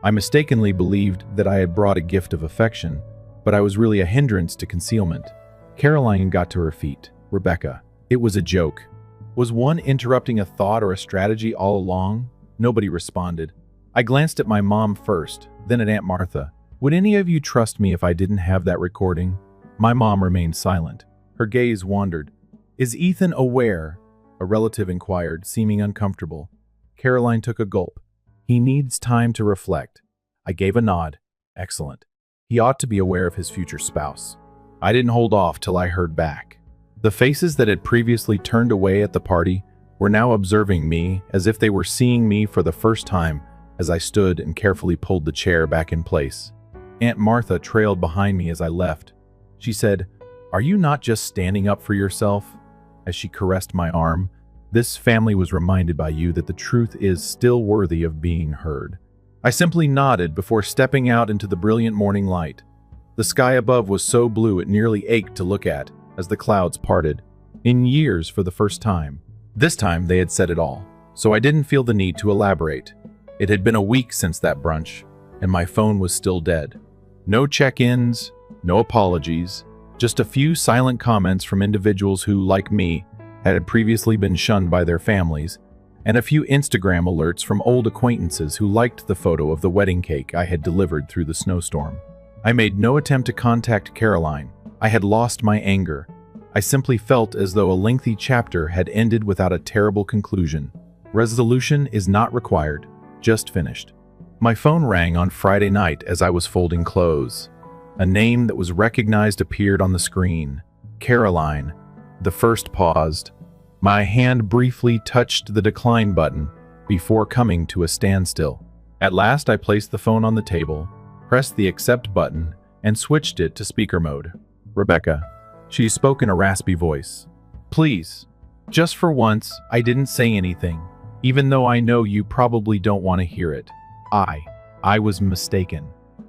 S1: I mistakenly believed that I had brought a gift of affection, but I was really a hindrance to concealment. Caroline got to her feet. Rebecca. It was a joke. Was one interrupting a thought or a strategy all along? Nobody responded. I glanced at my mom first, then at Aunt Martha. Would any of you trust me if I didn't have that recording? My mom remained silent. Her gaze wandered. Is Ethan aware? A relative inquired, seeming uncomfortable. Caroline took a gulp. He needs time to reflect. I gave a nod. Excellent. He ought to be aware of his future spouse. I didn't hold off till I heard back. The faces that had previously turned away at the party were now observing me as if they were seeing me for the first time as I stood and carefully pulled the chair back in place. Aunt Martha trailed behind me as I left. She said, "Are you not just standing up for yourself?" As she caressed my arm, "This family was reminded by you that the truth is still worthy of being heard." I simply nodded before stepping out into the brilliant morning light. The sky above was so blue it nearly ached to look at as the clouds parted. In years, for the first time. This time they had said it all, so I didn't feel the need to elaborate. It had been a week since that brunch, and my phone was still dead. No check-ins, no apologies, just a few silent comments from individuals who, like me, had previously been shunned by their families, and a few Instagram alerts from old acquaintances who liked the photo of the wedding cake I had delivered through the snowstorm. I made no attempt to contact Caroline. I had lost my anger. I simply felt as though a lengthy chapter had ended without a terrible conclusion. Resolution is not required, just finished. My phone rang on Friday night as I was folding clothes. A name that was recognized appeared on the screen. Caroline. The first paused. My hand briefly touched the decline button before coming to a standstill. At last, I placed the phone on the table, pressed the accept button, and switched it to speaker mode. Rebecca. She spoke in a raspy voice. Please. Just for once, I didn't say anything, even though I know you probably don't want to hear it. I was mistaken.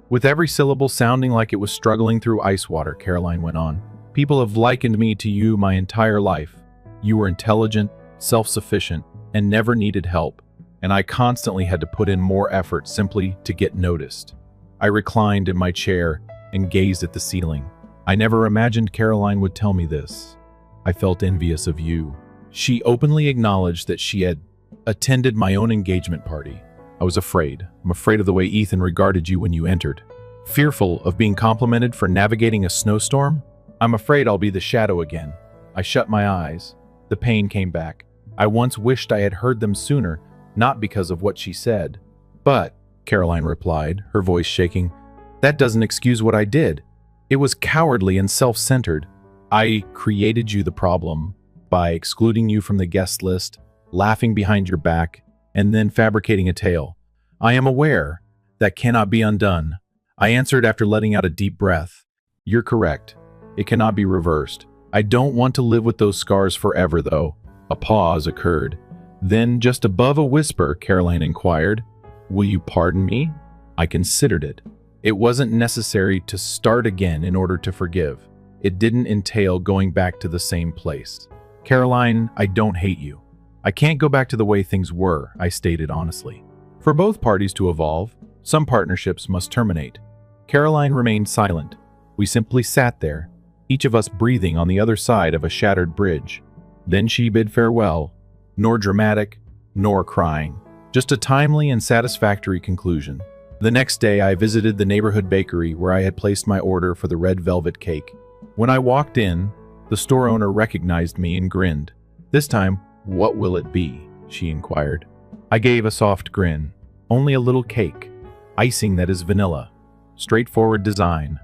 S1: With every syllable sounding like it was struggling through ice water, Caroline went on. People have likened me to you my entire life. You were intelligent, self-sufficient, and never needed help, and I constantly had to put in more effort simply to get noticed. I reclined in my chair and gazed at the ceiling. I never imagined Caroline would tell me this. I felt envious of you. She openly acknowledged that she had attended my own engagement party. I was afraid. I'm afraid of the way Ethan regarded you when you entered. Fearful of being complimented for navigating a snowstorm? I'm afraid I'll be the shadow again. I shut my eyes. The pain came back. I once wished I had heard them sooner, not because of what she said. But, Caroline replied, her voice shaking, that doesn't excuse what I did. It was cowardly and self-centered. I created you the problem by excluding you from the guest list, laughing behind your back, and then fabricating a tale. I am aware that cannot be undone. I answered after letting out a deep breath. You're correct. It cannot be reversed. I don't want to live with those scars forever, though. A pause occurred. Then, just above a whisper, Caroline inquired, will you pardon me? I considered it. It wasn't necessary to start again in order to forgive. It didn't entail going back to the same place. Caroline, I don't hate you. I can't go back to the way things were, I stated honestly. For both parties to evolve, some partnerships must terminate. Caroline remained silent. We simply sat there, each of us breathing on the other side of a shattered bridge. Then she bid farewell, nor dramatic, nor crying. Just a timely and satisfactory conclusion. The next day, I visited the neighborhood bakery where I had placed my order for the red velvet cake. When I walked in, the store owner recognized me and grinned. This time, what will it be? She inquired. I gave a soft grin. Only a little cake. Icing that is vanilla. Straightforward design.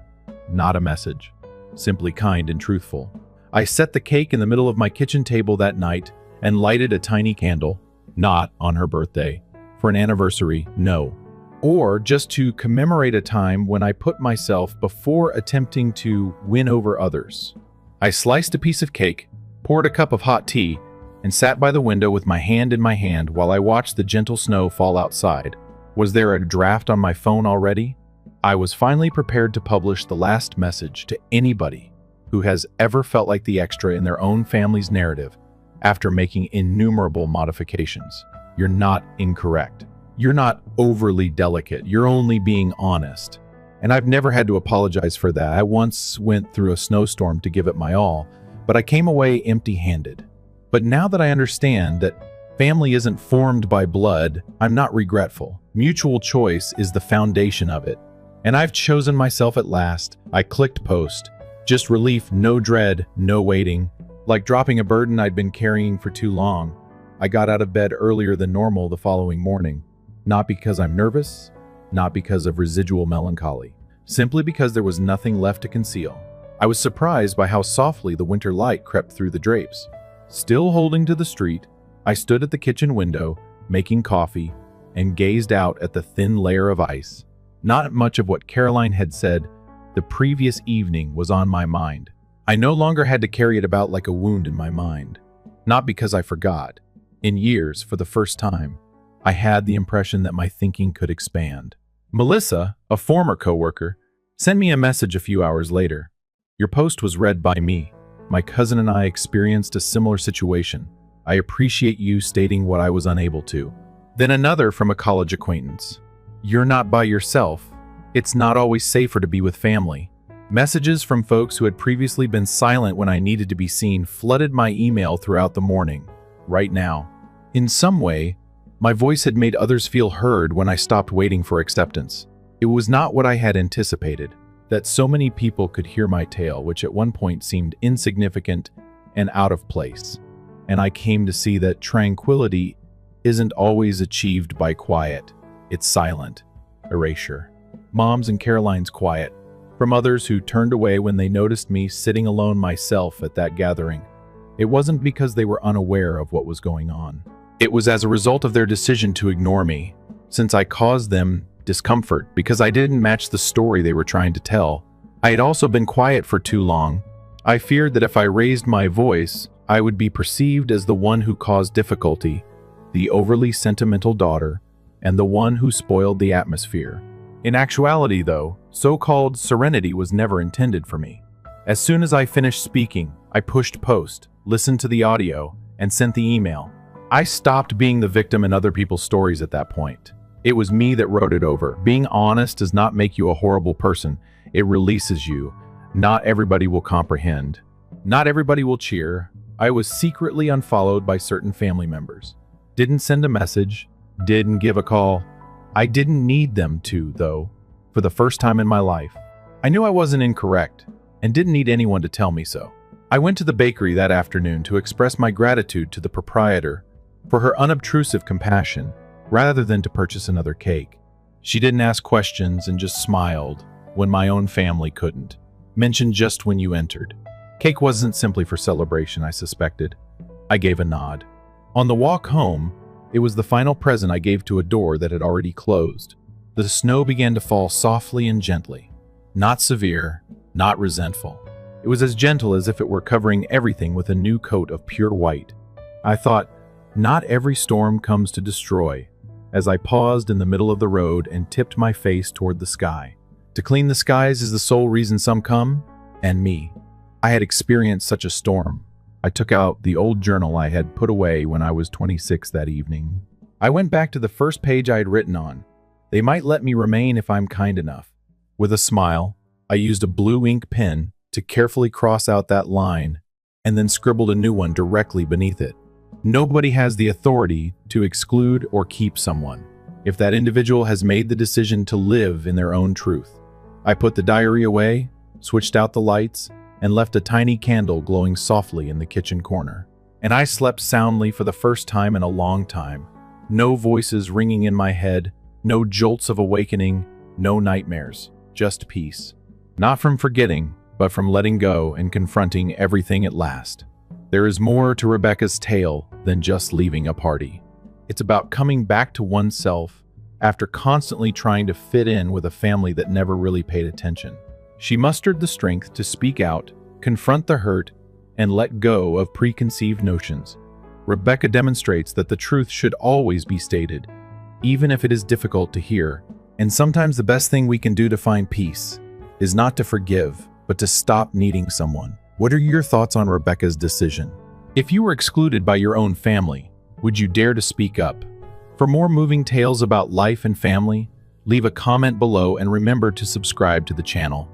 S1: Not a message. Simply kind and truthful. I set the cake in the middle of my kitchen table that night and lighted a tiny candle, not on her birthday, for an anniversary, no, or just to commemorate a time when I put myself before attempting to win over others. I sliced a piece of cake, poured a cup of hot tea, and sat by the window with my hand in my hand while I watched the gentle snow fall outside. Was there a draft on my phone already? I was finally prepared to publish the last message to anybody who has ever felt like the extra in their own family's narrative after making innumerable modifications. You're not incorrect. You're not overly delicate. You're only being honest. And I've never had to apologize for that. I once went through a snowstorm to give it my all, but I came away empty-handed. But now that I understand that family isn't formed by blood, I'm not regretful. Mutual choice is the foundation of it. And I've chosen myself at last. I clicked post. Just relief, no dread, no waiting. Like dropping a burden I'd been carrying for too long. I got out of bed earlier than normal the following morning. Not because I'm nervous, not because of residual melancholy. Simply because there was nothing left to conceal. I was surprised by how softly the winter light crept through the drapes. Still holding to the street, I stood at the kitchen window, making coffee, and gazed out at the thin layer of ice. Not much of what Caroline had said the previous evening was on my mind. I no longer had to carry it about like a wound in my mind. Not because I forgot. In years, for the first time, I had the impression that my thinking could expand. Melissa, a former coworker, sent me a message a few hours later. Your post was read by me. My cousin and I experienced a similar situation. I appreciate you stating what I was unable to. Then another from a college acquaintance. You're not by yourself. It's not always safer to be with family. Messages from folks who had previously been silent when I needed to be seen flooded my email throughout the morning. Right now. In some way, my voice had made others feel heard when I stopped waiting for acceptance. It was not what I had anticipated, that so many people could hear my tale, which at one point seemed insignificant and out of place. And I came to see that tranquility isn't always achieved by quiet. It's silent. Erasure. Mom's and Caroline's quiet. From others who turned away when they noticed me sitting alone myself at that gathering. It wasn't because they were unaware of what was going on. It was as a result of their decision to ignore me, since I caused them discomfort because I didn't match the story they were trying to tell. I had also been quiet for too long. I feared that if I raised my voice, I would be perceived as the one who caused difficulty, the overly sentimental daughter, and the one who spoiled the atmosphere. In actuality, though, so-called serenity was never intended for me. As soon as I finished speaking, I pushed post, listened to the audio, and sent the email. I stopped being the victim in other people's stories at that point. It was me that wrote it over. Being honest does not make you a horrible person. It releases you. Not everybody will comprehend. Not everybody will cheer. I was secretly unfollowed by certain family members. Didn't send a message. Didn't give a call. I didn't need them to, though, for the first time in my life. I knew I wasn't incorrect and didn't need anyone to tell me so. I went to the bakery that afternoon to express my gratitude to the proprietor for her unobtrusive compassion, rather than to purchase another cake. She didn't ask questions and just smiled when my own family couldn't. Mentioned just when you entered. Cake wasn't simply for celebration, I suspected. I gave a nod. On the walk home, it was the final present I gave to a door that had already closed. The snow began to fall softly and gently. Not severe, not resentful. It was as gentle as if it were covering everything with a new coat of pure white. I thought, not every storm comes to destroy, as I paused in the middle of the road and tipped my face toward the sky. To clean the skies is the sole reason some come, and me. I had experienced such a storm. I took out the old journal I had put away when I was 26 that evening. I went back to the first page I had written on. They might let me remain if I'm kind enough. With a smile, I used a blue ink pen to carefully cross out that line and then scribbled a new one directly beneath it. Nobody has the authority to exclude or keep someone if that individual has made the decision to live in their own truth. I put the diary away, switched out the lights, and left a tiny candle glowing softly in the kitchen corner. And I slept soundly for the first time in a long time. No voices ringing in my head, no jolts of awakening, no nightmares, just peace. Not from forgetting, but from letting go and confronting everything at last. There is more to Rebecca's tale than just leaving a party. It's about coming back to oneself after constantly trying to fit in with a family that never really paid attention. She mustered the strength to speak out, confront the hurt, and let go of preconceived notions. Rebecca demonstrates that the truth should always be stated, even if it is difficult to hear. And sometimes the best thing we can do to find peace is not to forgive, but to stop needing someone. What are your thoughts on Rebecca's decision? If you were excluded by your own family, would you dare to speak up? For more moving tales about life and family, leave a comment below and remember to subscribe to the channel.